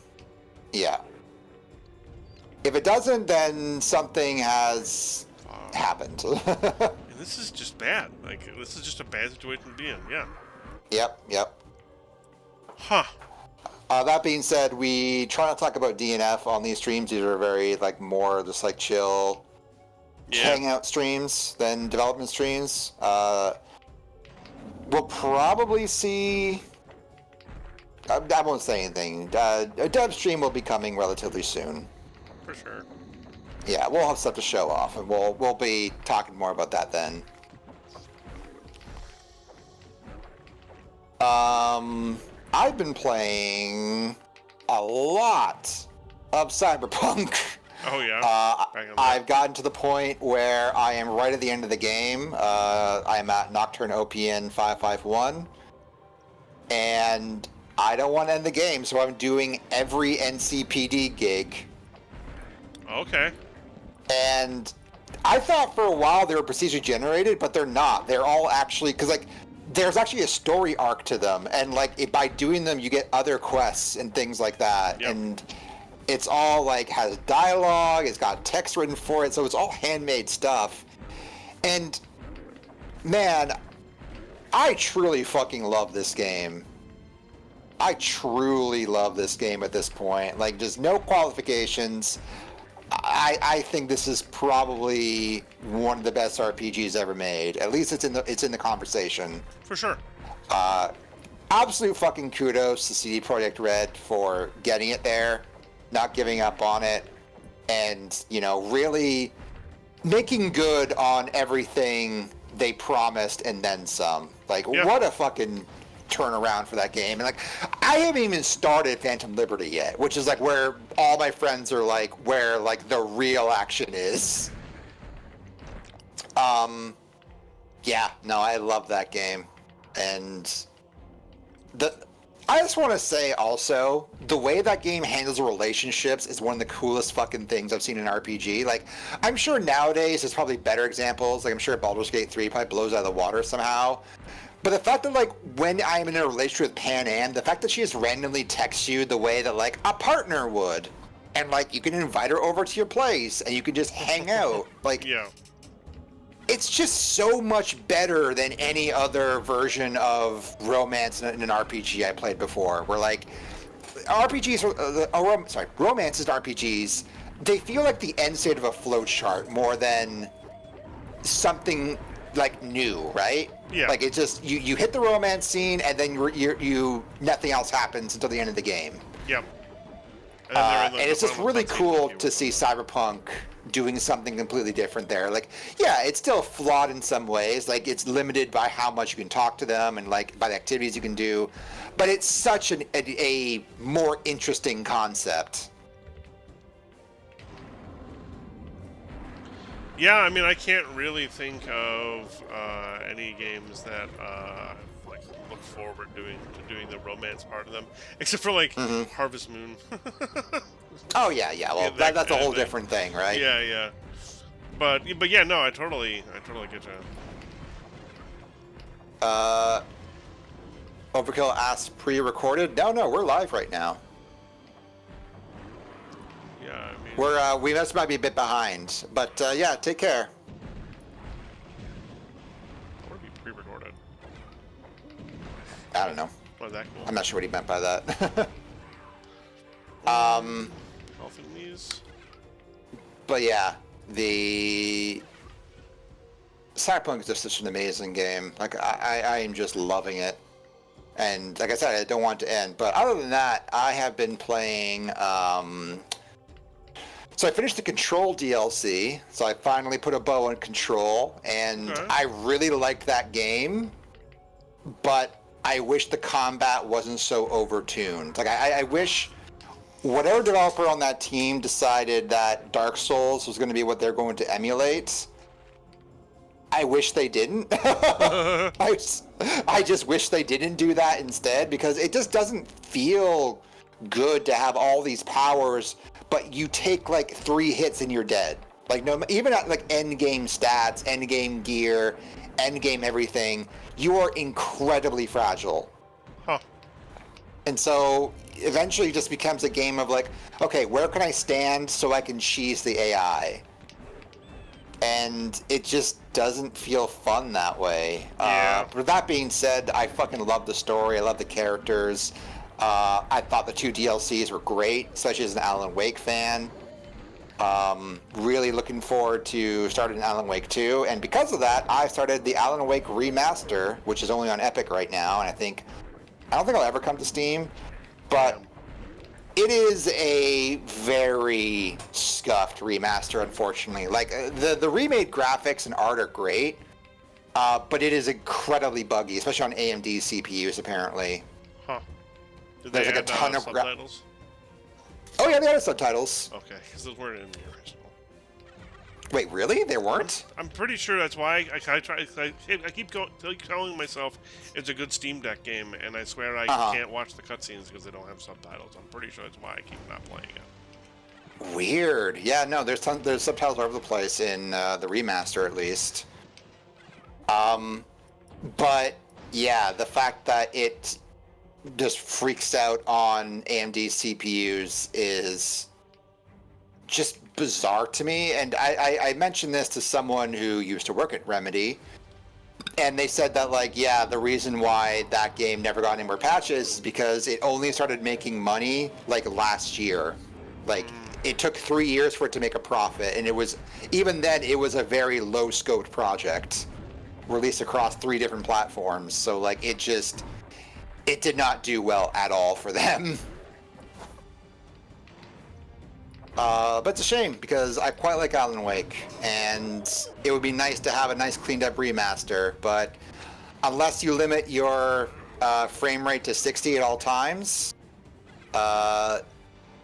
Yeah. If it doesn't, then something has happened. And this is just bad. Like, this is just a bad situation to be in. Yeah. Yep. Huh. That being said, we try not to talk about DNF on these streams. These are very more just chill hangout streams than development streams. We'll probably see. I won't say anything. A dev stream will be coming relatively soon. For sure. Yeah, we'll have stuff to show off, and we'll be talking more about that then. I've been playing a lot of Cyberpunk. Oh yeah. I've gotten to the point where I am right at the end of the game. I am at Nocturne OPN 551, and I don't want to end the game, so I'm doing every NCPD gig. Okay. And I thought for a while they were procedure generated, but they're not. They're all actually, because there's actually a story arc to them, and like by doing them, you get other quests and things like that, Yep. and it's all like has dialogue, it's got text written for it, so it's all handmade stuff. And man, I truly fucking love this game. I truly love this game at this point. Like, just no qualifications. I think this is probably one of the best RPGs ever made. At least it's in the conversation. For sure. Absolute fucking kudos to CD Projekt Red for getting it there, not giving up on it, and really making good on everything they promised and then some. Like, what a fucking turnaround for that game. And like, I haven't even started Phantom Liberty yet, which is like where all my friends are like, where like the real action is. Yeah, no, I love that game. And I just want to say also, the way that game handles relationships is one of the coolest fucking things I've seen in an RPG. Like, I'm sure nowadays there's probably better examples. Like, I'm sure Baldur's Gate 3 probably blows out of the water somehow. But the fact that, like, when I'm in a relationship with Pan Am, the fact that she just randomly texts you the way that, like, a partner would, and, like, you can invite her over to your place, and you can just hang out, like, it's just so much better than any other version of romance in an RPG I played before, where, like, romances in RPGs, they feel like the end state of a flowchart more than something like new, right? Yeah. Like, it's just you hit the romance scene, and then you nothing else happens until the end of the game. Yep. And it's just really cool to see Cyberpunk doing something completely different there. Like, yeah, it's still flawed in some ways. Like, it's limited by how much you can talk to them and like by the activities you can do, but it's such a more interesting concept. Yeah, I mean, I can't really think of any games that like look forward to doing the romance part of them, except for like Harvest Moon. Oh yeah. Well, that's a whole different thing, right? Yeah. But yeah, no, I totally get you. Overkill asks pre-recorded. No, we're live right now. Yeah, I mean, We might be a bit behind, but yeah, take care. or be pre-recorded. I don't know. Oh, that cool. I'm not sure what he meant by that. Golfing these. But yeah, the Cyberpunk is just such an amazing game. Like, I am just loving it. And like I said, I don't want it to end. But other than that, I have been playing. So I finished the Control DLC. So I finally put a bow on Control, and I really liked that game. But I wish the combat wasn't so overtuned. Like, I wish whatever developer on that team decided that Dark Souls was going to be what they're going to emulate, I wish they didn't. I just wish they didn't do that instead, because it just doesn't feel good to have all these powers, but you take like 3 hits and you're dead. Like, no, even at like end game stats, end game gear, end game everything, you are incredibly fragile. Huh. And so eventually it just becomes a game of like, okay, where can I stand so I can cheese the AI? And it just doesn't feel fun that way. Yeah. But that being said, I fucking love the story. I love the characters. I thought the 2 DLCs were great, especially as an Alan Wake fan. Really looking forward to starting Alan Wake 2. And because of that, I started the Alan Wake Remaster, which is only on Epic right now. And I don't think I'll ever come to Steam. But it is a very scuffed remaster, unfortunately. Like, the remade graphics and art are great, but it is incredibly buggy, especially on AMD CPUs, apparently. Huh. Did There's they like add a ton of subtitles? Oh yeah, they added subtitles. Okay, because those weren't in the original. Wait, really? There weren't? I'm pretty sure that's why I keep telling myself it's a good Steam Deck game, and I swear I can't watch the cutscenes because they don't have subtitles. I'm pretty sure that's why I keep not playing it. Weird. Yeah, no, there's subtitles all over the place in the remaster, at least. But Yeah, the fact that it just freaks out on AMD CPUs is just bizarre to me. And I mentioned this to someone who used to work at Remedy, and they said that, like, yeah, the reason why that game never got any more patches is because it only started making money like last year. Like, it took 3 years for it to make a profit, and it was, even then, it was a very low scoped project released across 3 different platforms. So like, it did not do well at all for them. But it's a shame because I quite like Alan Wake, and it would be nice to have a nice cleaned up remaster, but unless you limit your frame rate to 60 at all times,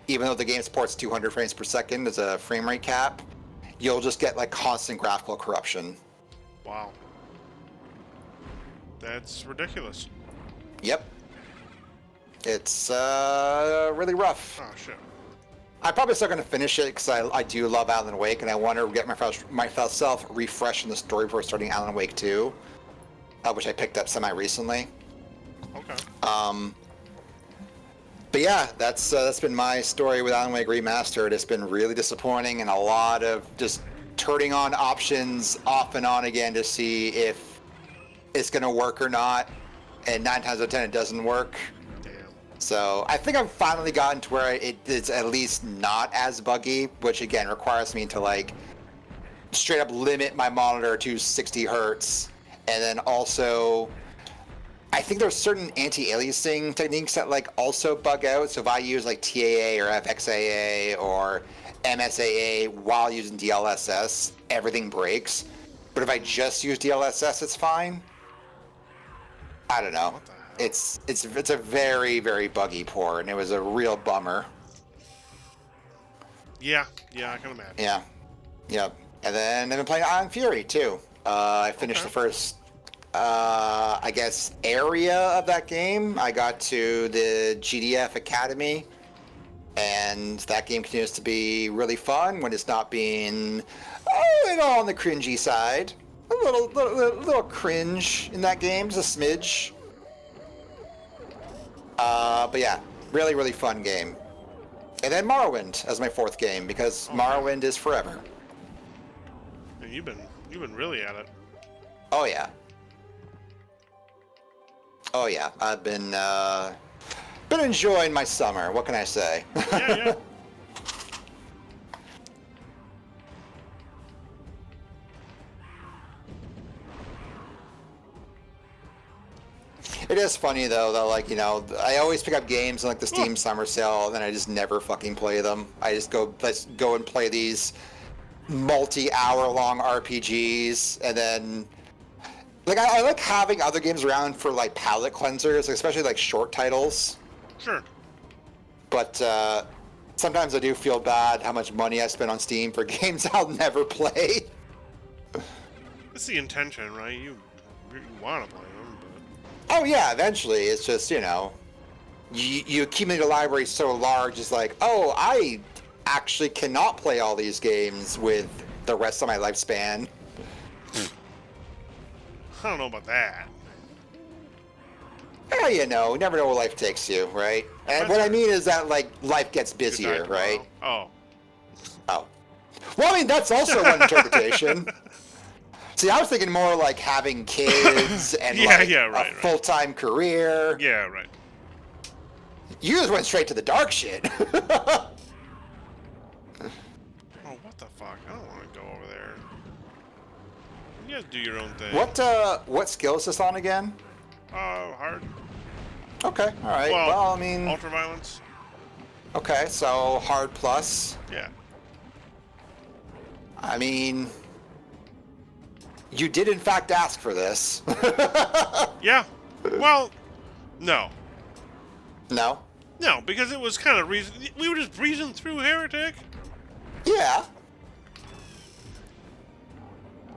even though the game supports 200 frames per second as a frame rate cap, you'll just get like constant graphical corruption. Wow. That's ridiculous. Yep. It's really rough. Oh, shit. I'm probably still going to finish it because I do love Alan Wake, and I want to get myself refreshed in the story before starting Alan Wake 2, which I picked up semi-recently. Okay. But yeah, that's been my story with Alan Wake Remastered. It's been really disappointing, and a lot of just turning on options off and on again to see if it's going to work or not, and 9 times out of 10 it doesn't work. So I think I've finally gotten to where it's at least not as buggy, which again requires me to like straight up limit my monitor to 60 hertz. And then also, I think there's certain anti-aliasing techniques that like also bug out. So if I use like TAA or FXAA or MSAA while using DLSS, everything breaks. But if I just use DLSS, it's fine. I don't know. It's a very, very buggy port, and it was a real bummer. Yeah, I can imagine. Yeah, yep. And then I've been playing Iron Fury too. I finished the first, I guess, area of that game. I got to the GDF Academy, and that game continues to be really fun when it's not being, at all on the cringy side. A little cringe in that game, just a smidge. But yeah, really, really fun game. And then Morrowind as my 4th game, because Morrowind is forever. And you've been really at it. Oh yeah. Oh yeah. I've been enjoying my summer. What can I say? Yeah. It is funny though that, like, you know, I always pick up games in like the Steam summer sale, and then I just never fucking play them. I just let's go and play these multi-hour long RPGs, and then like I like having other games around for like palate cleansers, especially like short titles. Sure. But sometimes I do feel bad how much money I spend on Steam for games I'll never play. That's the intention, right? You want to play them, but... Oh yeah, eventually. It's just, you know, you accumulate a library so large, it's like, oh, I actually cannot play all these games with the rest of my lifespan. I don't know about that. Yeah, you know, never know where life takes you, right? And what I mean is that, like, life gets busier, right? Oh. Oh. Well, I mean, that's also one interpretation. See, I was thinking more like having kids and a full-time career. Yeah, right. You just went straight to the dark shit. Oh, what the fuck? I don't want to go over there. You guys do your own thing. What skill is this on again? Hard. Okay, alright. Well, I mean... Ultraviolence. Okay, so hard plus. Yeah. I mean... You did in fact ask for this. Yeah. Well, no. No? No, because it was kind of we were just breezing through Heretic. Yeah.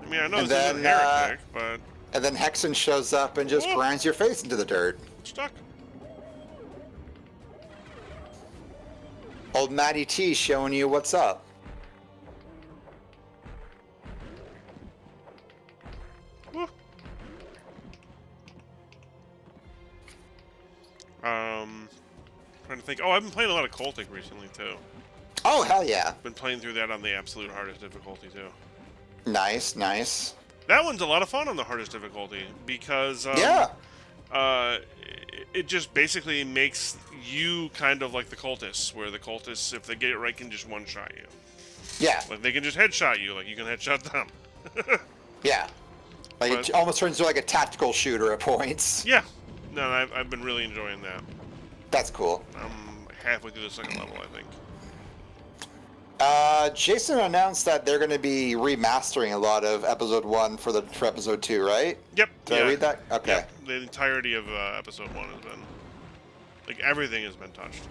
I mean, I know this isn't Heretic, but... And then Hexen shows up and just grinds your face into the dirt. Stuck. Old Matty T showing you what's up. trying to think. Oh, I've been playing a lot of Cultic recently too. Oh, hell yeah. Been playing through that on the absolute hardest difficulty too. Nice, nice. That one's a lot of fun on the hardest difficulty because it just basically makes you kind of like the cultists, where the cultists, if they get it right, can just one-shot you. Yeah. Like they can just headshot you, like you can headshot them. Yeah. Like it almost turns into like a tactical shooter at points. Yeah. No, I've been really enjoying that. That's cool. I'm halfway through the second level, I think. Jason announced that they're going to be remastering a lot of Episode 1 for Episode 2, right? Yep. Did I read that? Okay. Yep. The entirety of Episode 1 has been... Like, everything has been touched.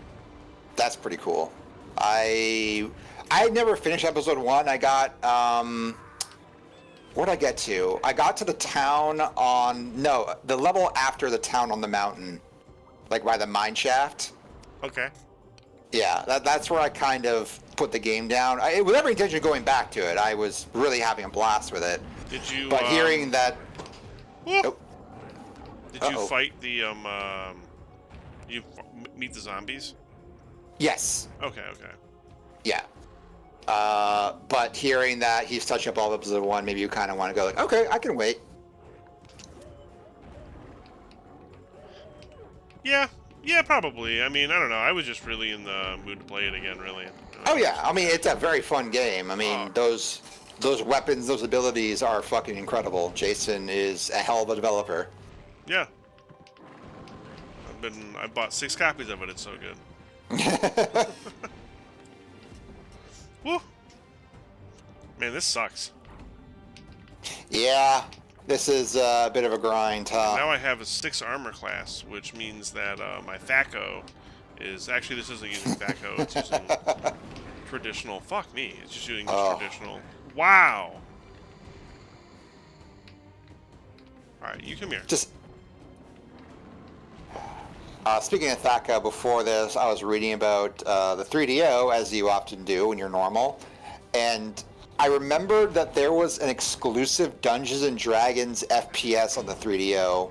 That's pretty cool. I never finished Episode 1. I got... where'd I get to? I got to the town on... No, the level after the town on the mountain. Like, by the mine shaft. Okay. Yeah, that's where I kind of put the game down. With every intention of going back to it, I was really having a blast with it. Did you? But hearing that, oh, did you fight the You meet the zombies? Yes. Okay. Okay. Yeah. But hearing that he's touching up all of Episode 1, maybe you kind of want to go like, okay, I can wait. Yeah. Yeah, probably. I mean, I don't know. I was just really in the mood to play it again, really. Oh yeah, I mean it's a very fun game. I mean those weapons, those abilities are fucking incredible. Jason is a hell of a developer. Yeah. I bought 6 copies of it. It's so good. Woo. Man, this sucks. Yeah. This is a bit of a grind, huh? Now I have a 6 armor class, which means that my THAC0 is... Actually, this isn't using THAC0, it's using traditional... Fuck me, it's just using traditional... Wow! Alright, you come here. Just... speaking of THAC0, before this, I was reading about the 3DO, as you often do when you're normal, and... I remembered that there was an exclusive Dungeons & Dragons FPS on the 3DO,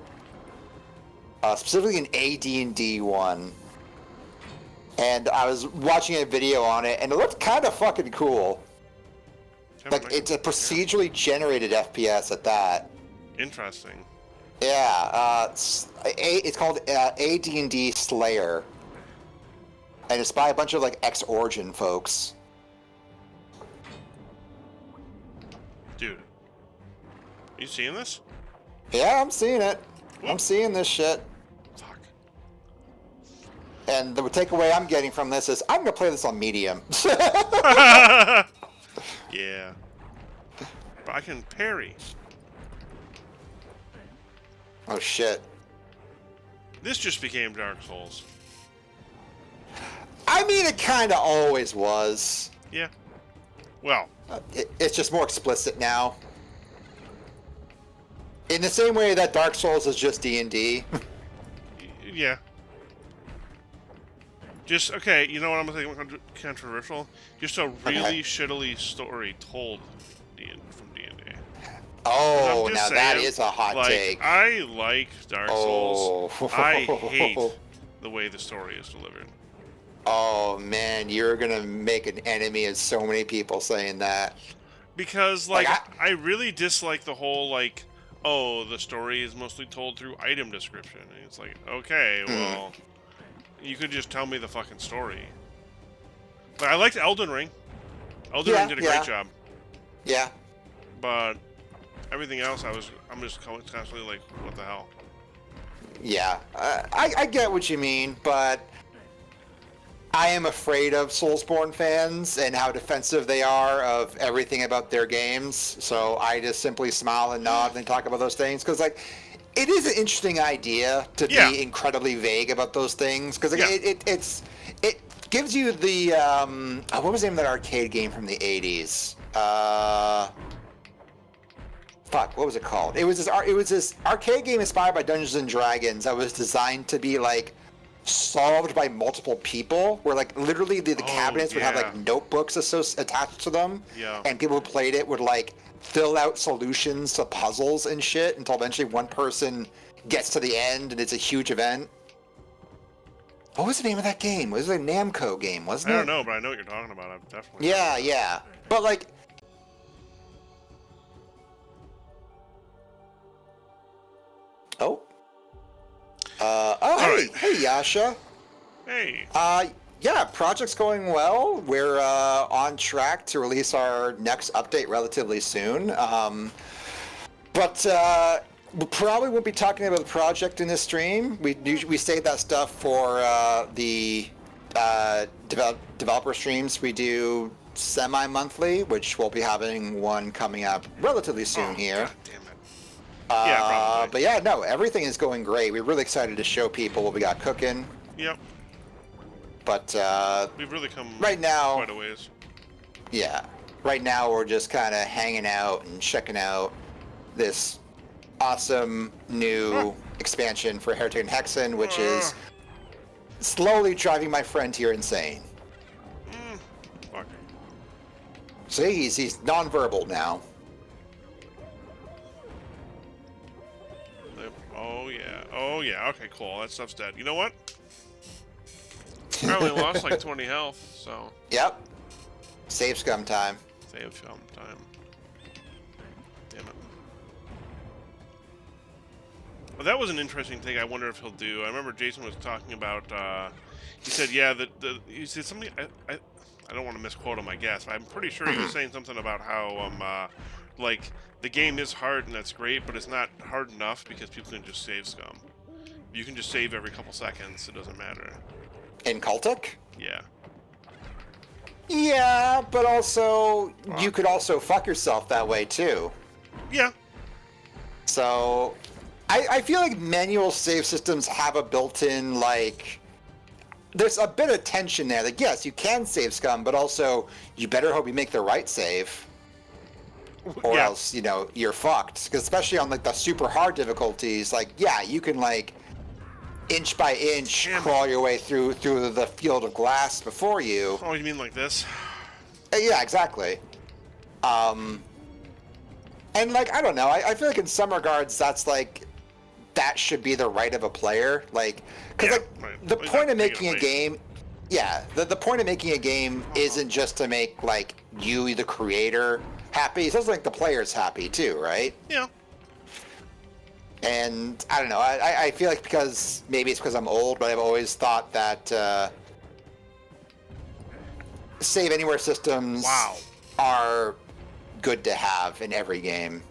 specifically an AD&D one, and I was watching a video on it, and it looked kind of fucking cool. Like, it's a procedurally generated FPS at that. Interesting. Yeah, it's called AD&D Slayer, and it's by a bunch of, like, X-Origin folks. Dude, you seeing this? Yeah, I'm seeing it. Whoop. I'm seeing this shit. Fuck. And the takeaway I'm getting from this is I'm gonna play this on medium. Yeah. But I can parry. Oh shit. This just became Dark Souls. I mean, it kind of always was. Yeah. Well. It's just more explicit now. In the same way that Dark Souls is just D&D. Yeah. Just, okay, you know what I'm going to say controversial? Just a really shittily story told from D&D. Oh, now that is a hot take. I like Dark Souls. I hate the way the story is delivered. Oh man, you're gonna make an enemy of so many people saying that. Because, I really dislike the whole, oh, the story is mostly told through item description. And it's like, okay, well, you could just tell me the fucking story. But I liked Elden Ring. Elden Ring did a great job. Yeah. But everything else, I'm just constantly like, what the hell? Yeah, I get what you mean, but I am afraid of Soulsborne fans and how defensive they are of everything about their games. So I just simply smile and nod and talk about those things because, it is an interesting idea to be incredibly vague about those things because it gives you the what was the name of that arcade game from the 80s? Fuck, what was it called? It was this arcade game inspired by Dungeons and Dragons that was designed to be solved by multiple people, where literally the cabinets would have notebooks attached to them, and people who played it would fill out solutions to puzzles and shit until eventually one person gets to the end and it's a huge event. What was the name of that game? It was a Namco game, wasn't I it? don't know, but I know what you're talking about. I've definitely. Yeah, yeah. But like. Oh. Hey, right. hey, Yasha. Hey. Yeah, project's going well. We're on track to release our next update relatively soon. But we probably won't be talking about the project in this stream. We save that stuff for the developer streams we do semi-monthly, which we'll be having one coming up relatively soon here. God damn it. Yeah, probably. But yeah, no, everything is going great. We're really excited to show people what we got cooking. Yep. But We've really come right now, quite a ways. Yeah. Right now we're just kind of hanging out and checking out this awesome new expansion for Heretic+Hexen, which is slowly driving my friend here insane. Fuck. See, he's nonverbal now. Oh yeah. Oh yeah. Okay, cool. That stuff's dead. You know what? I only lost like 20 health, so. Yep. Save scum time. Save film time. Damn it. Well, that was an interesting thing. I wonder if he'll do. I remember Jason was talking about. He said, "Yeah, he said something." I don't want to misquote him, I guess. I'm pretty sure he was saying something about how like the game is hard and that's great, but it's not hard enough because people can just save scum. You can just save every couple seconds. It doesn't matter. In Cultic? Yeah. Yeah, but also you could also fuck yourself that way too. Yeah. So I feel like manual save systems have a built-in, like, there's a bit of tension there. Like, yes, you can save scum, but also you better hope you make the right save, or else, you know, you're fucked. Because especially on like the super hard difficulties, like, yeah, you can like inch by inch crawl your way through the field of glass before you. Oh, you mean like this? Yeah, exactly. And like, I don't know, I feel like in some regards that's like, that should be the right of a player. Like, because the point of making a game, the point of making a game isn't just to make like you, the creator, happy. It's also like the player's happy too, right? Yeah. And I don't know, I feel like maybe it's because I'm old, but I've always thought that save anywhere systems are good to have in every game.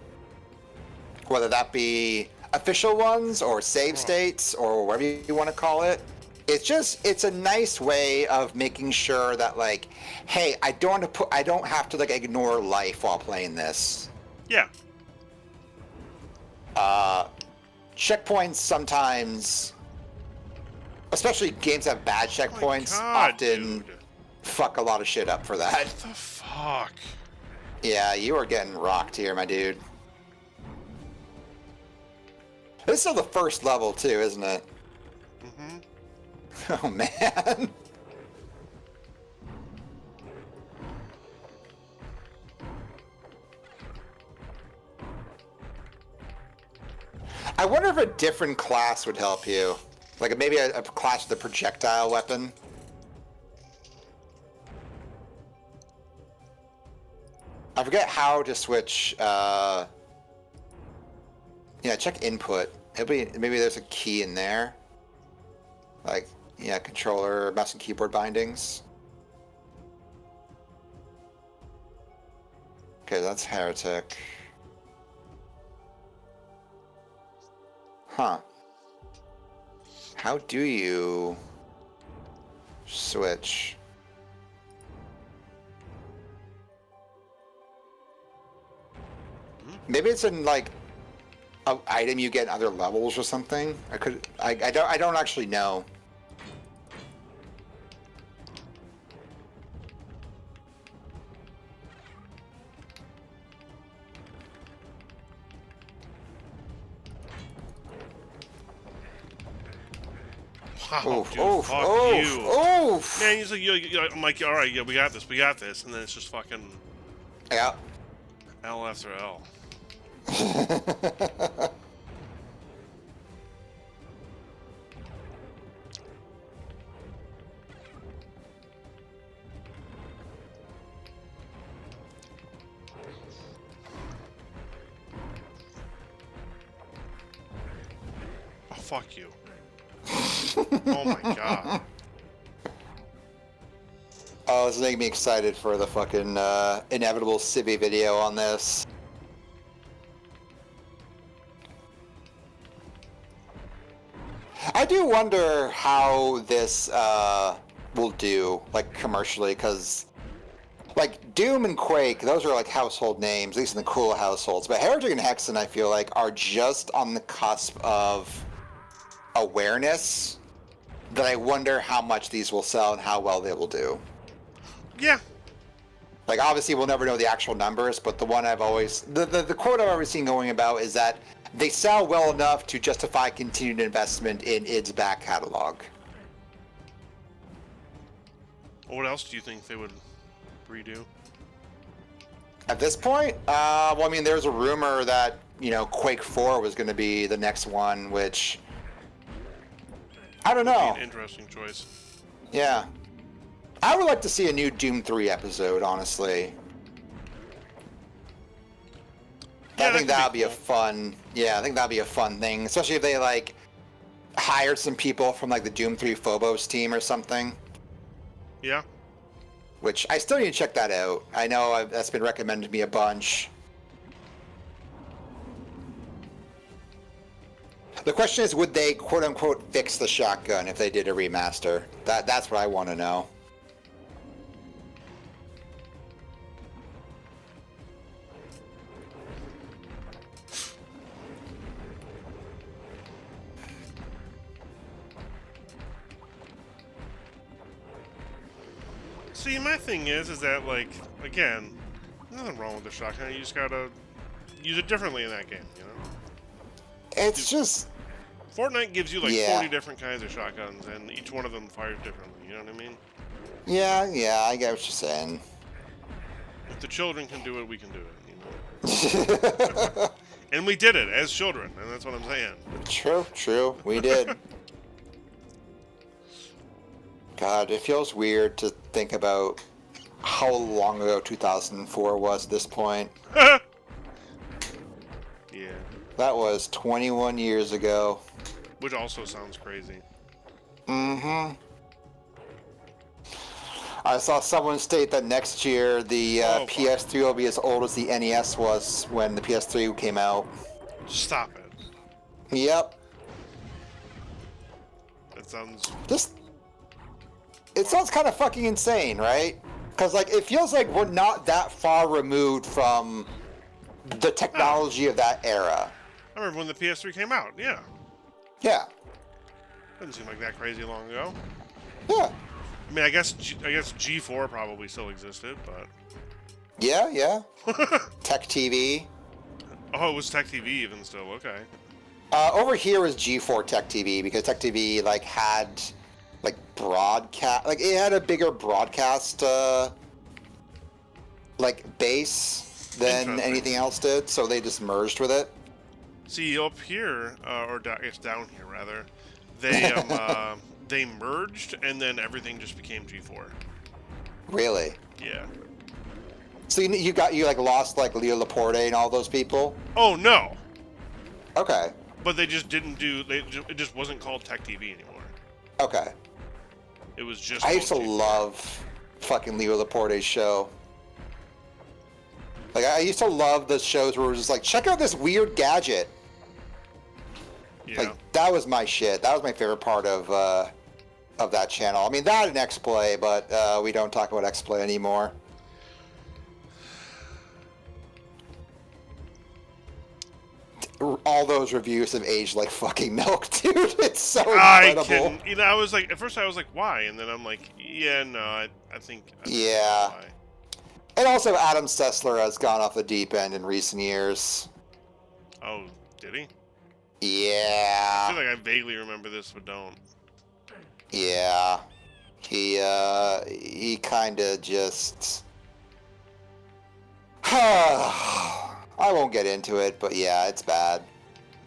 Whether that be official ones or save states or whatever you want to call it. It's a nice way of making sure that like, hey, I don't have to like ignore life while playing this. Yeah. Checkpoints sometimes, especially games that have bad checkpoints, often fuck a lot of shit up for that. What the fuck? Yeah, you are getting rocked here, my dude. This is still the first level too, isn't it? Mm-hmm. Oh man. I wonder if a different class would help you. Like maybe a class with a projectile weapon. I forget how to switch, yeah, check input. Maybe there's a key in there. Like, yeah, controller, mouse and keyboard bindings. Okay, that's Heretic. Huh. How do you switch? Maybe it's in like an item you get in other levels or something. I don't actually know. Wow, Oof, dude, oof, fuck oof, you. oof. Man, he's like, I'm like, all right, yeah, we got this, and then it's just fucking Yeah. L after L. fuck you. Oh my god. Oh, this is making me excited for the fucking inevitable Civi video on this. I do wonder how this will do, like, commercially, because, like, Doom and Quake, those are, like, household names, at least in the cool households. But Heretic and Hexen, I feel like, are just on the cusp of awareness that I wonder how much these will sell and how well they will do. Yeah. Like, obviously, we'll never know the actual numbers, but the one I've always... The quote I've always seen going about is that they sell well enough to justify continued investment in id's back catalog. What else do you think they would redo? At this point, well, I mean, there's a rumor that, you know, Quake 4 was going to be the next one, which... I don't know. An interesting choice. Yeah. I would like to see a new Doom 3 episode, honestly. Yeah, I think that that could would be a cool. fun... Yeah, I think that'd be a fun thing. Especially if they, like, hired some people from, like, the Doom 3 Phobos team or something. Yeah. Which, I still need to check that out. I know that's been recommended to me a bunch. The question is, would they, quote-unquote, fix the shotgun if they did a remaster? That's what I want to know. See, my thing is that, like, again, nothing wrong with the shotgun. You just gotta use it differently in that game, you know? It's just... Fortnite gives you, like, Yeah. 40 different kinds of shotguns, and each one of them fires differently, you know what I mean? Yeah, I get what you're saying. If the children can do it, we can do it, you know? And we did it as children, and that's what I'm saying. True, we did. God, it feels weird to think about how long ago 2004 was at this point. Yeah. That was 21 years ago. Which also sounds crazy. Mm-hmm. I saw someone state that next year the PS3 will be as old as the NES was when the PS3 came out. Stop it. Yep. That sounds... It sounds kind of fucking insane, right? Because, like, it feels like we're not that far removed from the technology of that era. I remember when the PS3 came out, yeah. Yeah. Doesn't seem like that crazy long ago. Yeah. I mean, I guess G4 probably still existed, but... Yeah. Tech TV. Oh, it was Tech TV even still, okay. Over here was G4 Tech TV, because Tech TV, like, had... like broadcast, like it had a bigger broadcast like base than anything else did, so they just merged with it. See, up here, or I guess down here rather, they they merged and then everything just became G4. Really? Yeah. So you like lost like Leo Laporte and all those people? Oh no. Okay. But they just didn't do. It just wasn't called Tech TV anymore. Okay. It was just. I used to G4. love fucking Leo Laporte's show. Like I used to love the shows where it was just like, check out this weird gadget. Yeah. Like that was my shit. That was my favorite part of that channel. I mean that and X-Play, but we don't talk about X-Play anymore. All those reviews have aged like fucking milk, dude. It's so incredible. I was like, at first I was like, why? And then I'm like, yeah, no, I think yeah. why. And also Adam Sessler has gone off the deep end in recent years. Oh, did he? Yeah. I feel like I vaguely remember this, but don't. Yeah. He kind of just... I won't get into it, but yeah, it's bad.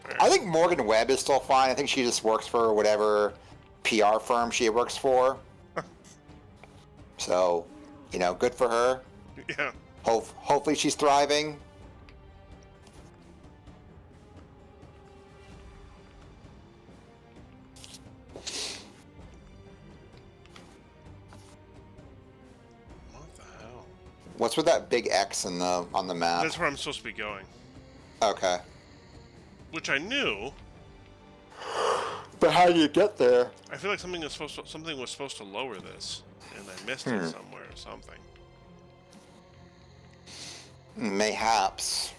Right. I think Morgan Webb is still fine. I think she just works for whatever PR firm she works for. So, you know, good for her. Yeah. Hopefully she's thriving. What's with that big X on the map? That's where I'm supposed to be going. Okay. Which I knew. But how do you get there? I feel like something was supposed to lower this, and I missed it somewhere or something. Mayhaps.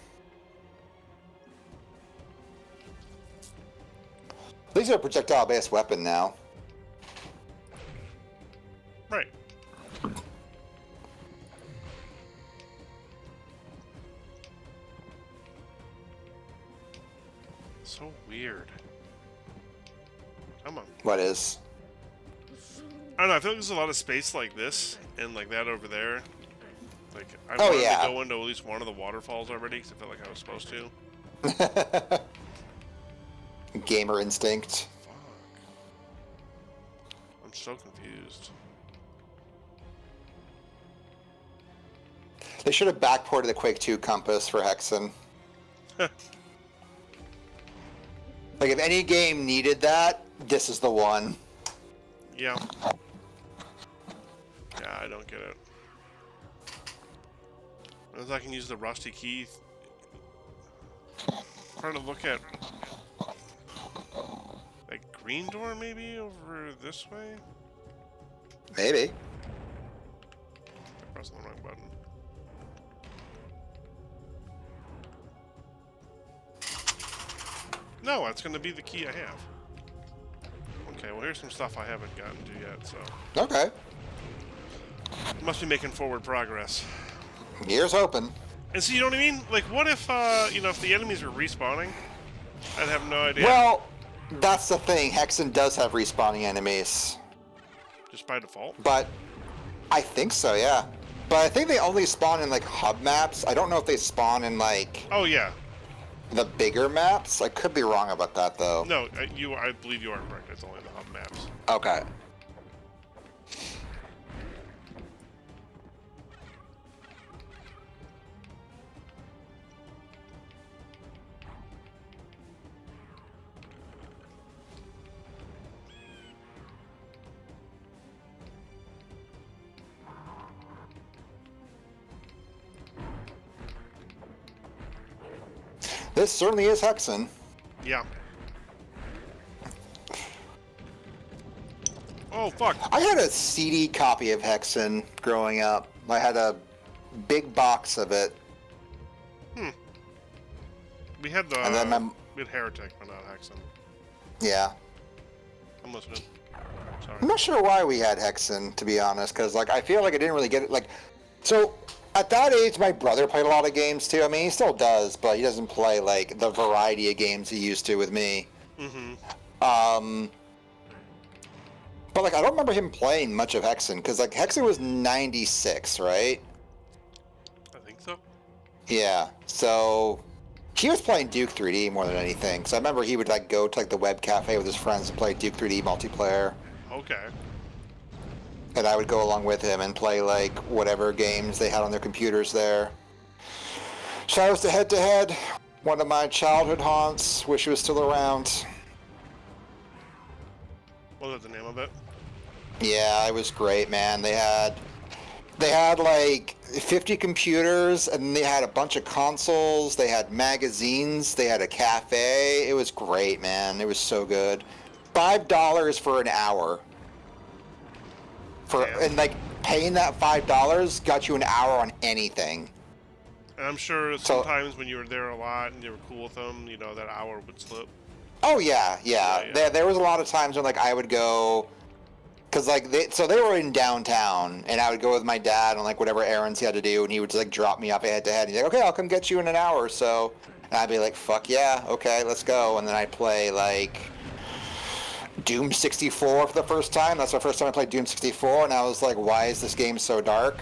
These are a projectile-based weapon now. Right. So weird. Come on. What is? I don't know, I feel like there's a lot of space like this, and like that over there. Like, I Oh, wanted yeah. to go into at least one of the waterfalls already, because I felt like I was supposed to. Gamer instinct. Fuck. I'm so confused. They should have backported the Quake 2 compass for Hexen. Like, if any game needed that, this is the one. Yeah. Yeah, I don't get it. Unless I can use the rusty key. I'm trying to look at... like, green door, maybe? Over this way? Maybe. I pressed the wrong button. No, that's going to be the key I have. Okay, well here's some stuff I haven't gotten to yet, so... Okay. Must be making forward progress. Here's hoping. And see, you know what I mean? Like, what if, you know, if the enemies were respawning? I'd have no idea. Well, that's the thing. Hexen does have respawning enemies. Just by default? But I think so, yeah. But I think they only spawn in, like, hub maps. I don't know if they spawn in, like... Oh, yeah. The bigger maps? I could be wrong about that, though. No, I believe you are correct. It's only the hub maps. Okay. This certainly is Hexen. Yeah. Oh, fuck. I had a CD copy of Hexen growing up. I had a big box of it. We had the... And then we had Heretic, but not Hexen. Yeah. I'm listening. Sorry. I'm not sure why we had Hexen, to be honest, because, like, I feel like I didn't really get it. Like, so, at that age, my brother played a lot of games, too. I mean, he still does, but he doesn't play, like, the variety of games he used to with me. Mm-hmm. But, like, I don't remember him playing much of Hexen, because, like, Hexen was 96, right? I think so. Yeah, so he was playing Duke 3D more than anything. So I remember he would, like, go to, like, the web cafe with his friends and play Duke 3D multiplayer. Okay. And I would go along with him and play, like, whatever games they had on their computers there. Shouts to Head to Head, one of my childhood haunts. Wish he was still around. What was the name of it? Yeah, it was great, man. They had like 50 computers, and they had a bunch of consoles. They had magazines. They had a cafe. It was great, man. It was so good. $5 for an hour. Damn. And like paying that $5 got you an hour on anything. And I'm sure sometimes when you were there a lot and you were cool with them, you know, that hour would slip. Oh yeah. There was a lot of times when like I would go, cause like they were in downtown, and I would go with my dad on like whatever errands he had to do, and he would just like drop me off at Head to Head. He's like, okay, I'll come get you in an hour or so, and I'd be like, fuck yeah, okay, let's go. And then I'd play like Doom 64 for the first time. That's the first time I played Doom 64, and I was like, why is this game so dark?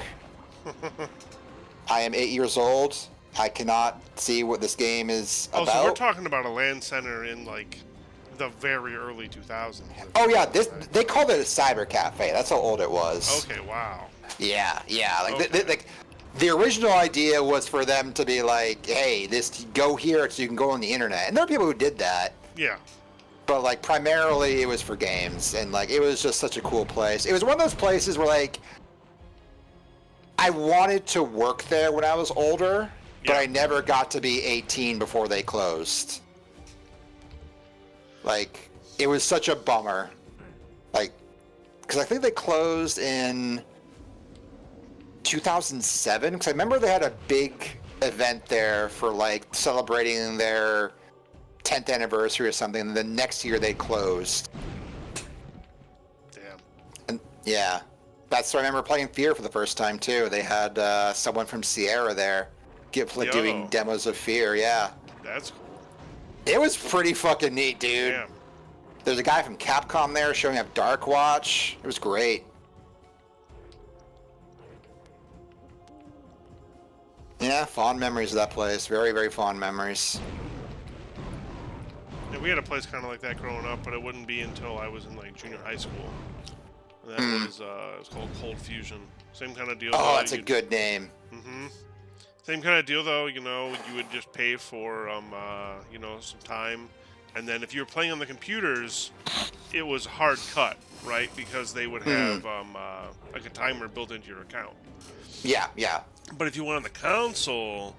I am 8 years old. I cannot see what this game is about. So we're talking about a LAN center in like the very early 2000s. Oh yeah, they called it a cyber cafe. That's how old it was. Okay, wow. Yeah. Like Okay. the original idea was for them to be like, hey, go here so you can go on the internet. And there are people who did that. Yeah. But like primarily it was for games, and like it was just such a cool place. It was one of those places where like I wanted to work there when I was older, but Yeah. I never got to be 18 before they closed. Like, it was such a bummer. Like, because I think they closed in 2007. Because I remember they had a big event there for like celebrating their 10th anniversary or something. And the next year they closed. Damn. And yeah, that's where I remember playing Fear for the first time too. They had someone from Sierra there, doing demos of Fear. Yeah, That's cool. it was pretty fucking neat, dude. Damn. There's a guy from Capcom there showing up Dark Watch. It was great. Yeah, fond memories of that place. Very, very fond memories. Yeah, we had a place kind of like that growing up, but it wouldn't be until I was in like junior high school. And that was it was called Cold Fusion. Same kind of deal. Oh, that's a good name. Mm-hmm. Same kind of deal though. You know, you would just pay for you know, some time, and then if you were playing on the computers, it was hard cut, right? Because they would have like a timer built into your account. Yeah, yeah. But if you went on the console,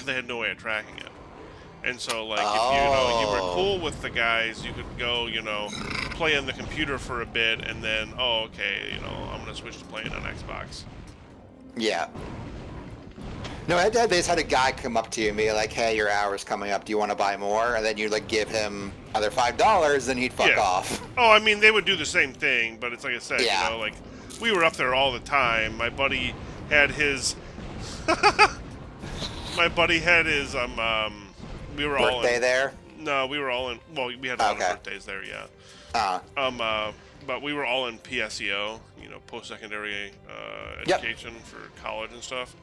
they had no way of tracking it. And so, like, if you know you were cool with the guys, you could go, you know, play on the computer for a bit, and then, oh, okay, you know, I'm gonna switch to playing on Xbox. Yeah. No, they just had a guy come up to you and be like, "Hey, your hour's coming up. Do you want to buy more?" And then you like give him another $5, then he'd fuck off. Oh, I mean, they would do the same thing, but it's like I said, Yeah. you know, like we were up there all the time. My buddy had his, we were all Birthday there? No, we were all in. Well, we had a lot of birthdays there, yeah. But we were all in PSEO, you know, post-secondary education for college and stuff.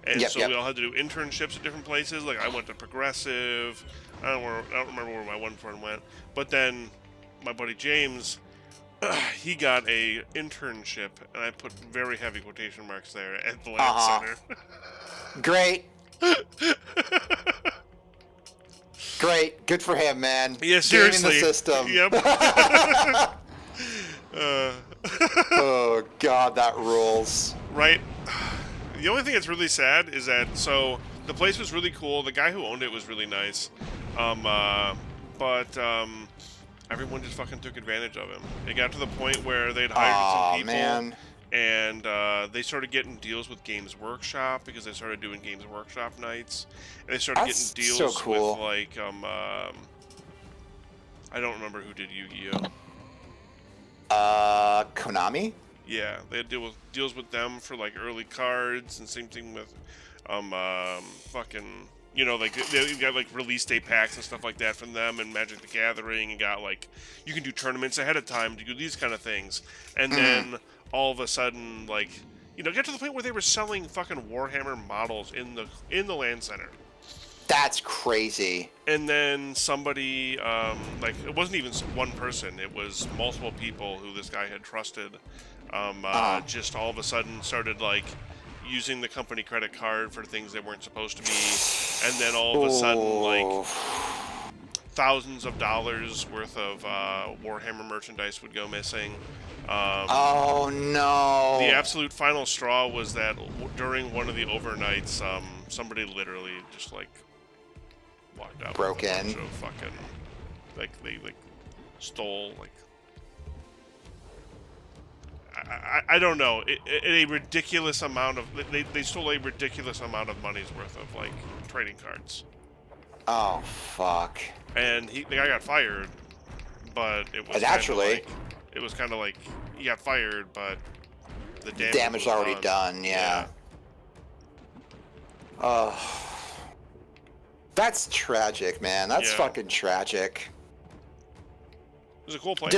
And we all had to do internships at different places. Like I went to Progressive. I don't remember where my one friend went. But then my buddy James, he got a internship, and I put very heavy quotation marks there at the Land Center. Great. Great. Good for him, man. Yeah, seriously. Game in the system. Yep. Oh, God, that rules. Right? The only thing that's really sad is that, so, the place was really cool. The guy who owned it was really nice. But everyone just fucking took advantage of him. It got to the point where they'd hired some people. Man. And they started getting deals with Games Workshop because they started doing Games Workshop nights. And they started getting deals with, like, I don't remember who did Yu-Gi-Oh! Konami? Yeah, they had deals with them for, like, early cards, and same thing with, fucking, you know, like, they got, like, release day packs and stuff like that from them, and Magic the Gathering, and got, like, you can do tournaments ahead of time to do these kind of things. And then all of a sudden, like, you know, get to the point where they were selling fucking Warhammer models in the Land Center. That's crazy. And then somebody, like, it wasn't even one person, it was multiple people who this guy had trusted, just all of a sudden started, like, using the company credit card for things they weren't supposed to be, and then all of a sudden, like, thousands of dollars worth of Warhammer merchandise would go missing. Oh, no. The absolute final straw was that during one of the overnights, somebody literally just, like, walked out. Broke in. A bunch of fucking, like, they, like, stole, like, I don't know, a ridiculous amount of, they stole a ridiculous amount of money's worth of, like, trading cards. Oh, fuck. And the guy got fired, but it was naturally. It was kind of like he got fired, but the damage was already done. Yeah. Oh, that's tragic, man. That's fucking tragic. It was a cool place.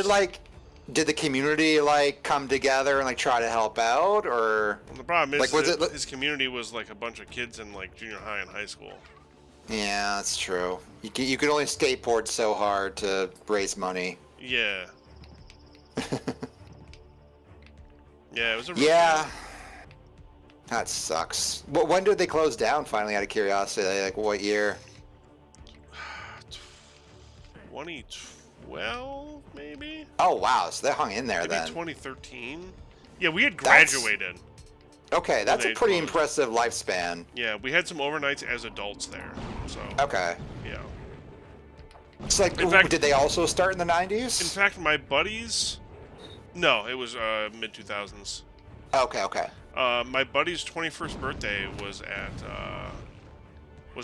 Did the community like come together and like try to help out, or? Well, the problem is, like, his community was like a bunch of kids in like junior high and high school. Yeah, that's true. You can only skateboard so hard to raise money. Yeah. Yeah, it was a that sucks. When did they close down finally, out of curiosity? Like what year? 2012, maybe? Oh, wow. So they hung in there maybe then. 2013? Yeah, we had graduated. Okay, that's a they pretty closed. impressive lifespan. Yeah, we had some overnights as adults there. So. Okay. Yeah. It's like, In fact, did they also start in the in 90s? fact, my buddies. No, it was mid 2000s. Okay, okay. My buddy's 21st birthday was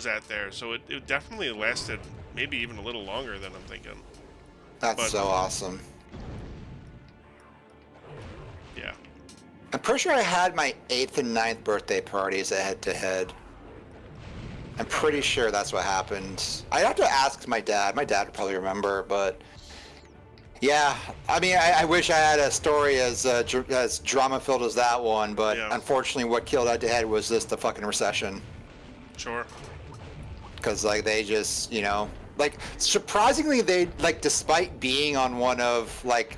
at there, so it definitely lasted maybe even a little longer than I'm thinking. That's so awesome. Yeah. I'm pretty sure I had my 8th and 9th birthday parties at head-to-head. I'm pretty sure that's what happened. I'd have to ask my dad. My dad would probably remember, but yeah. I mean, I wish I had a story as drama-filled as that one, but unfortunately what killed head-to-head was just the fucking recession. Sure. Because, like, they just, you know... Like, surprisingly, they, like, despite being on one of, like...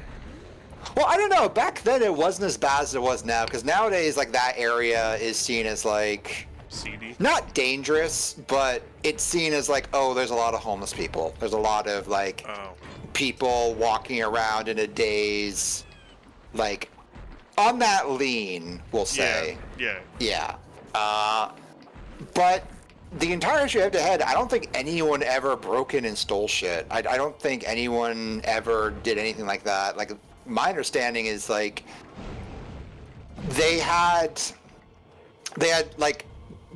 Well, I don't know. Back then, it wasn't as bad as it was now. Because nowadays, like, that area is seen as, like... Seedy. Not dangerous, but it's seen as, like, oh, there's a lot of homeless people. There's a lot of, like, people walking around in a daze. Like, on that lean, we'll say. Yeah. Yeah. But... The entire issue head-to-head, I don't think anyone ever broke in and stole shit. I don't think anyone ever did anything like that. Like, my understanding is, like, they had like,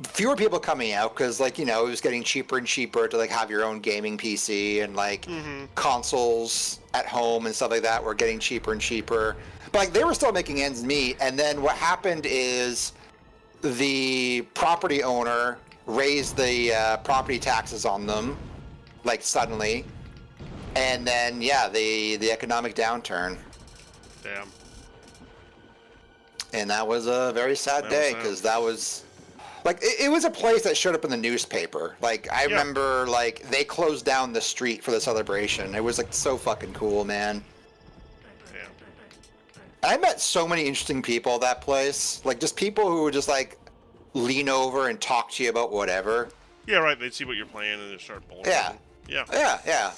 fewer people coming out because, like, you know, it was getting cheaper and cheaper to, like, have your own gaming PC and, like, consoles at home and stuff like that were getting cheaper and cheaper. But, like, they were still making ends meet. And then what happened is the property owner raised the property taxes on them, like, suddenly, and then the economic downturn. Damn. And that was a very sad day because that was like it was a place that showed up in the newspaper. Like, I remember, like, they closed down the street for the celebration. It was, like, so fucking cool, man. Damn. I met so many interesting people at that place. Like, just people who were just like lean over and talk to you about whatever. Yeah, right. They'd see what you're playing and just start bullshitting. Yeah.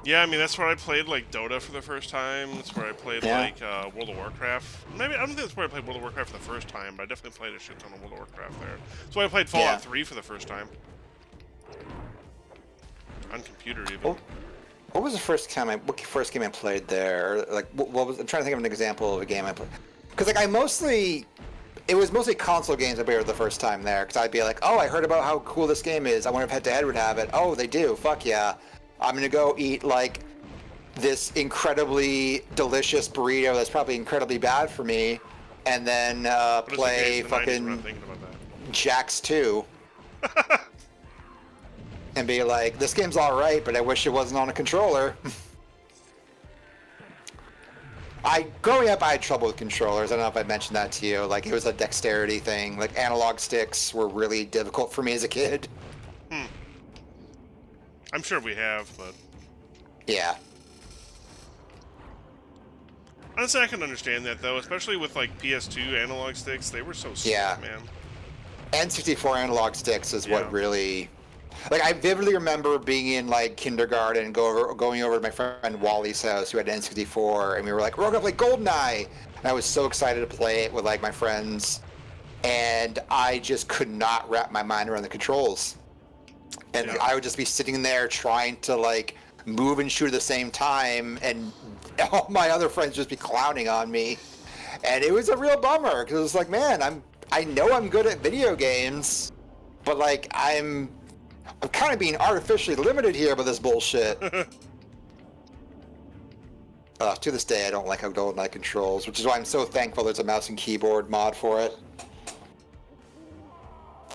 Yeah, I mean, that's where I played, like, Dota for the first time. That's where I played, like, World of Warcraft. Maybe, I don't think that's where I played World of Warcraft for the first time, but I definitely played a shit ton of World of Warcraft there. That's why I played Fallout 3 for the first time. On computer, even. What was the first game I played there? Like, what was... I'm trying to think of an example of a game I played. Because, like, it was mostly console games I played the first time there, because I'd be like, oh, I heard about how cool this game is. I wonder if head-to-head would have it. Oh, they do. Fuck yeah. I'm going to go eat, like, this incredibly delicious burrito that's probably incredibly bad for me, and then play fucking Jax 2. And be like, this game's alright, but I wish it wasn't on a controller. Growing up, I had trouble with controllers. I don't know if I mentioned that to you. Like, it was a dexterity thing. Like, analog sticks were really difficult for me as a kid. I'm sure we have, but... Yeah. Honestly, I can understand that, though, especially with, like, PS2 analog sticks. They were so slow, man. N64 analog sticks is what really... Like, I vividly remember being in, like, kindergarten and going over to my friend Wally's house who had an N64, and we were like, we're gonna play GoldenEye! And I was so excited to play it with, like, my friends, and I just could not wrap my mind around the controls. And I would just be sitting there trying to, like, move and shoot at the same time, and all my other friends just be clowning on me. And it was a real bummer, because it was like, man, I know I'm good at video games, but, like, I'm kind of being artificially limited here by this bullshit. To this day, I don't like how GoldenEye controls, which is why I'm so thankful there's a mouse and keyboard mod for it.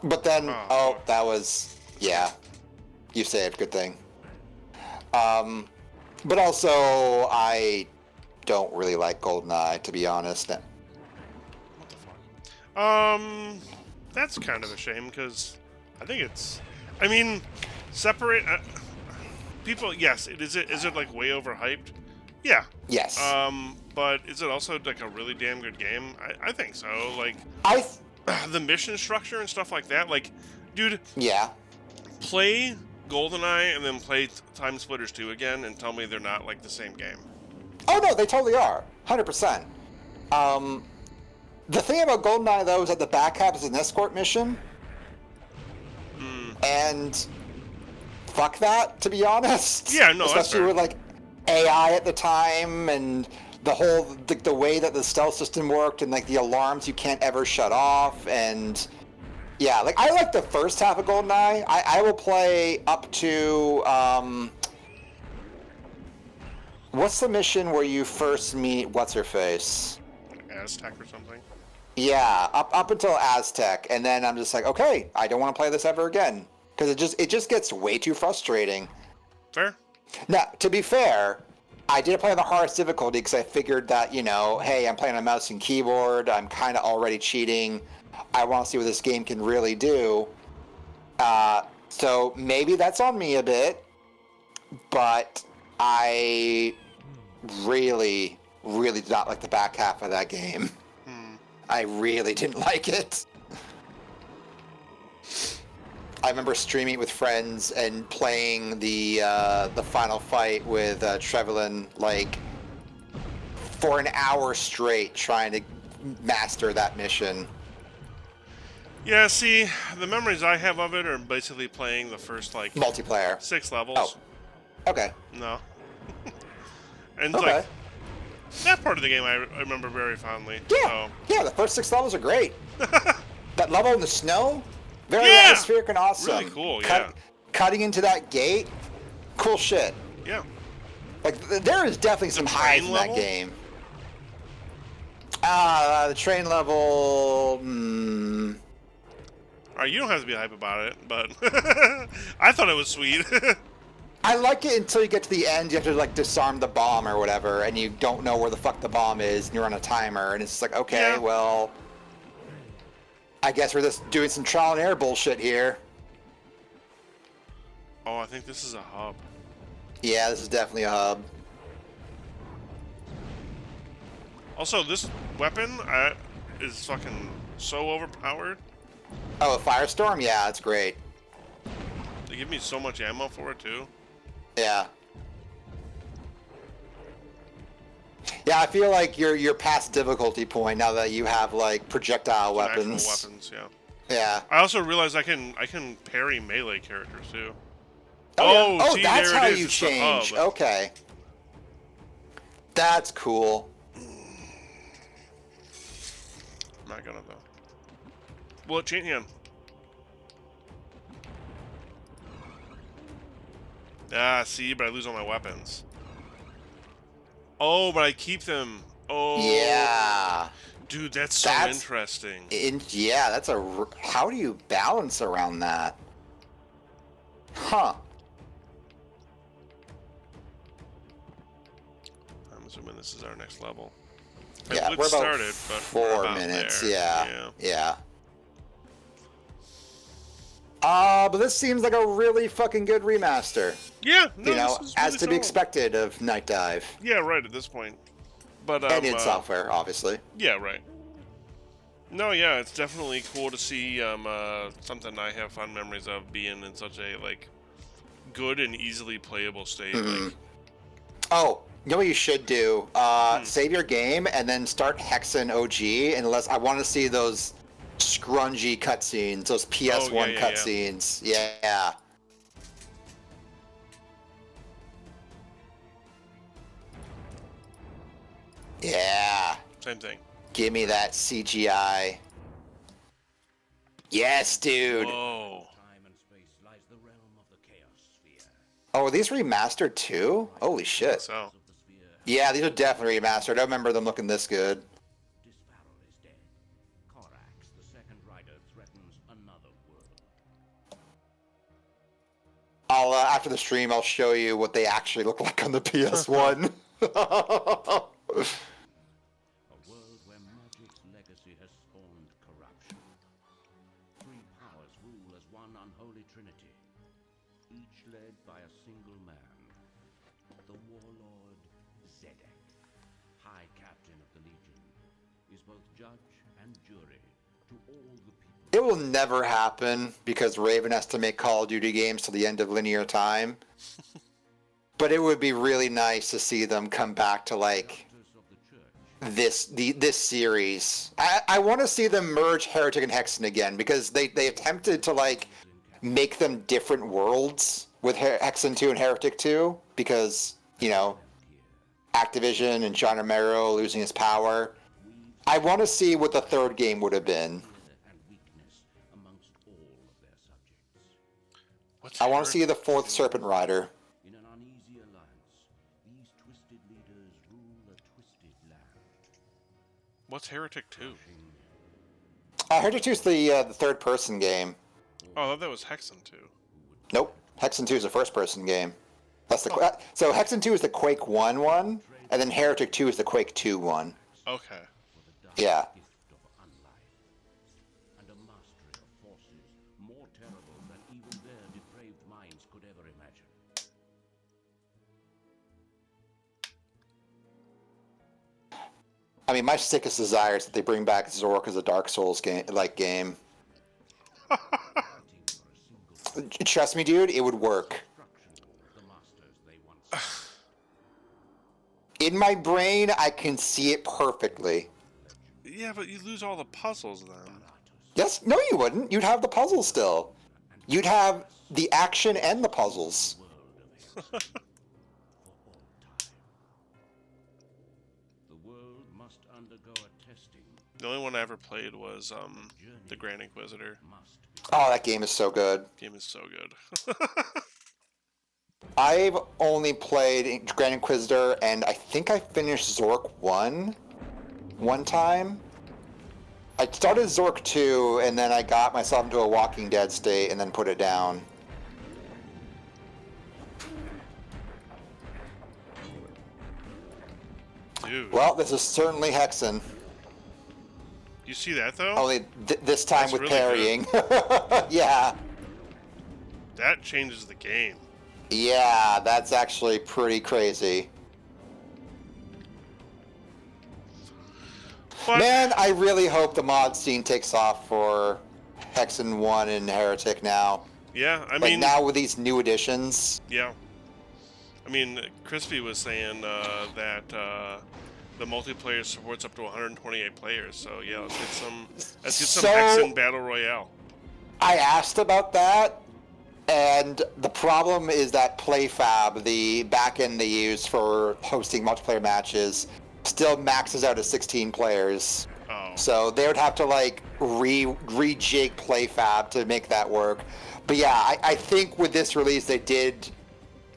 But then, that was... Yeah, you say it, good thing. But also, I don't really like GoldenEye, to be honest. What the fuck? That's kind of a shame, because I think it's... I mean, separate... people, yes, is it, like, way overhyped? Yeah. Yes. But is it also, like, a really damn good game? I think so. Like, the mission structure and stuff like that, like, dude... Yeah. Play GoldenEye and then play Time Splitters 2 again and tell me they're not, like, the same game. Oh, no, they totally are. 100%. The thing about GoldenEye though is that the back half is an escort mission, and fuck that, to be honest. Yeah, no, that's especially fair. with like AI at the time and the whole the way that the stealth system worked and like the alarms you can't ever shut off and yeah, like I like the first half of GoldenEye. I will play up to what's the mission where you first meet what's her face? Aztec or something. Yeah, up until Aztec, and then I'm just like, okay, I don't want to play this ever again because it just gets way too frustrating. Fair. Now, to be fair, I did play on the hardest difficulty because I figured that, you know, hey, I'm playing on mouse and keyboard. I'm kind of already cheating. I want to see what this game can really do. So maybe that's on me a bit, but I really, really did not like the back half of that game. I really didn't like it. I remember streaming with friends and playing the final fight with Trevelyan like for an hour straight, trying to master that mission. Yeah, see, the memories I have of it are basically playing the first, like, Multiplayer. 6 levels. Oh, okay. No. And, Okay. like, that part of the game I remember very fondly. Yeah, So. yeah. The first 6 levels are great. That level in the snow, very Yeah! atmospheric and awesome. Really cool, yeah. Cutting into that gate, cool shit. Yeah. Like there is definitely some highs in level? that game. The train level. Alright, you don't have to be hype about it, but I thought it was sweet. I like it until you get to the end. You have to like disarm the bomb or whatever, and you don't know where the fuck the bomb is, and you're on a timer, and it's just like, okay, Yeah. well, I guess we're just doing some trial and error bullshit here. Oh, I think this is a hub. Yeah, this is definitely a hub. Also, this weapon is fucking so overpowered. Oh, a firestorm? Yeah, that's great. They give me so much ammo for it, too. Yeah. Yeah, I feel like you're past difficulty point now that you have like projectile weapons. Actual weapons, yeah. Yeah. I also realized I can parry melee characters too. Oh, see, that's there how it is. you It's the change. hub. Okay. That's cool. I'm not gonna though. Well, change him. Ah, see, but I lose all my weapons. Oh, but I keep them. Oh. Yeah. Dude, that's so interesting. Yeah, that's a. How do you balance around that? Huh. I'm assuming this is our next level. Yeah, It we're about started, but we're 4 about minutes. there. Yeah. But this seems like a really fucking good remaster. Yeah, no, You know, this is as really to be solid. expected of Night Dive. Yeah, right at this point. But And id Software, obviously. Yeah, right. No, yeah, it's definitely cool to see something I have fond memories of being in such a like good and easily playable state. Like, Oh, you know what you should do? Save your game and then start Hexen OG. Unless I want to see those scrungy cutscenes, those PS1 yeah. cutscenes. Yeah. Yeah. same thing. Give me that CGI. Yes, dude. Whoa. Time and space lies the realm of the chaos sphere. Oh, are these remastered too? Holy shit. So, Of the sphere, Yeah, these are definitely remastered. I remember them looking this good. Disparol is dead. Korax, the second rider, threatens another world. I'll after the stream, I'll show you what they actually look like on the PS1. A world where magic's legacy has spawned corruption. Three powers rule as one unholy trinity, each led by a single man. The warlord Zedek, High Captain of the Legion, is both judge and jury to all the people. It will never happen because Raven has to make Call of Duty games to the end of linear time. But it would be really nice to see them come back to like Doctors of the church, this series. I want to see them merge Heretic and Hexen again because they attempted to like make them different worlds with Hexen 2 and Heretic 2 because, you know, Activision and John Romero losing his power. I want to see what the third game would have been. What's I want to Heretic? see the fourth Serpent Rider. In an uneasy alliance, these twisted leaders rule a twisted land. What's Heretic 2? Heretic 2 is the third person game. Oh, I thought that was Hexen 2. Nope. Hexen 2 is a first person game. That's the so Hexen 2 is the Quake 1 one, and then Heretic 2 is the Quake 2 one. Okay. Yeah. Gift of unlife, and a mastery of forces more terrible than even their depraved minds could ever imagine. I mean, my sickest desire is that they bring back Zork as a Dark Souls game. Fighting for a single Trust me, dude, it would work. destruction of the masters they once In my brain, I can see it perfectly. Yeah, but you lose all the puzzles then. Yes, no, you wouldn't. You'd have the puzzles still. You'd have the action and the puzzles. world of Hexen for all time. The world must undergo a testing. The only one I ever played was the Grand Inquisitor. Must be Oh, that game is so good. Game is so good. I've only played Grand Inquisitor, and I think I finished Zork 1 one time. I started Zork 2, and then I got myself into a Walking Dead state, and then put it down. Dude, Well, this is certainly Hexen. you see that though? Only this time That's with really parrying. Yeah. That changes the game. Yeah, that's actually pretty crazy. But Man, I really hope the mod scene takes off for Hexen 1 and Heretic now. yeah, I Like mean, now with these new additions. yeah. I mean, Crispy was saying that the multiplayer supports up to 128 players. So yeah, let's get some So- Hexen Battle Royale. I asked about that, and the problem is that PlayFab, the backend they use for hosting multiplayer matches, still maxes out at 16 players. Oh, So they would have to like rejig PlayFab to make that work. But yeah, I think with this release they did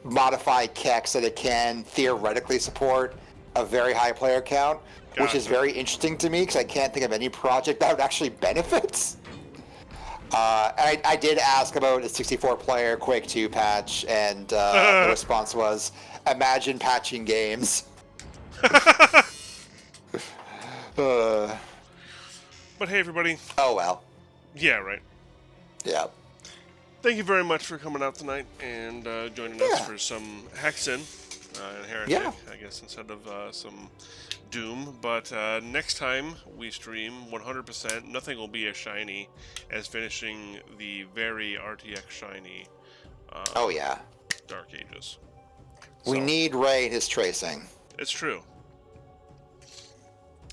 modify Kex so that it can theoretically support a very high player count, which is Gotcha. very interesting to me because I can't think of any project that would actually benefit. And I did ask about a 64-player Quake 2 patch, and the response was, imagine patching games. but hey, everybody. Oh well. Yeah, right. Yeah. Thank you very much for coming out tonight and joining Yeah. us for some Hexen and Heretic, Yeah. I guess, instead of some Doom. But next time we stream, 100%, nothing will be as shiny as finishing the very RTX shiny Oh yeah. Dark Ages. We So, need Ray and his tracing. It's true.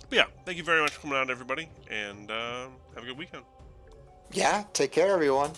But yeah, thank you very much for coming out, everybody, and have a good weekend. Yeah. Take care, everyone.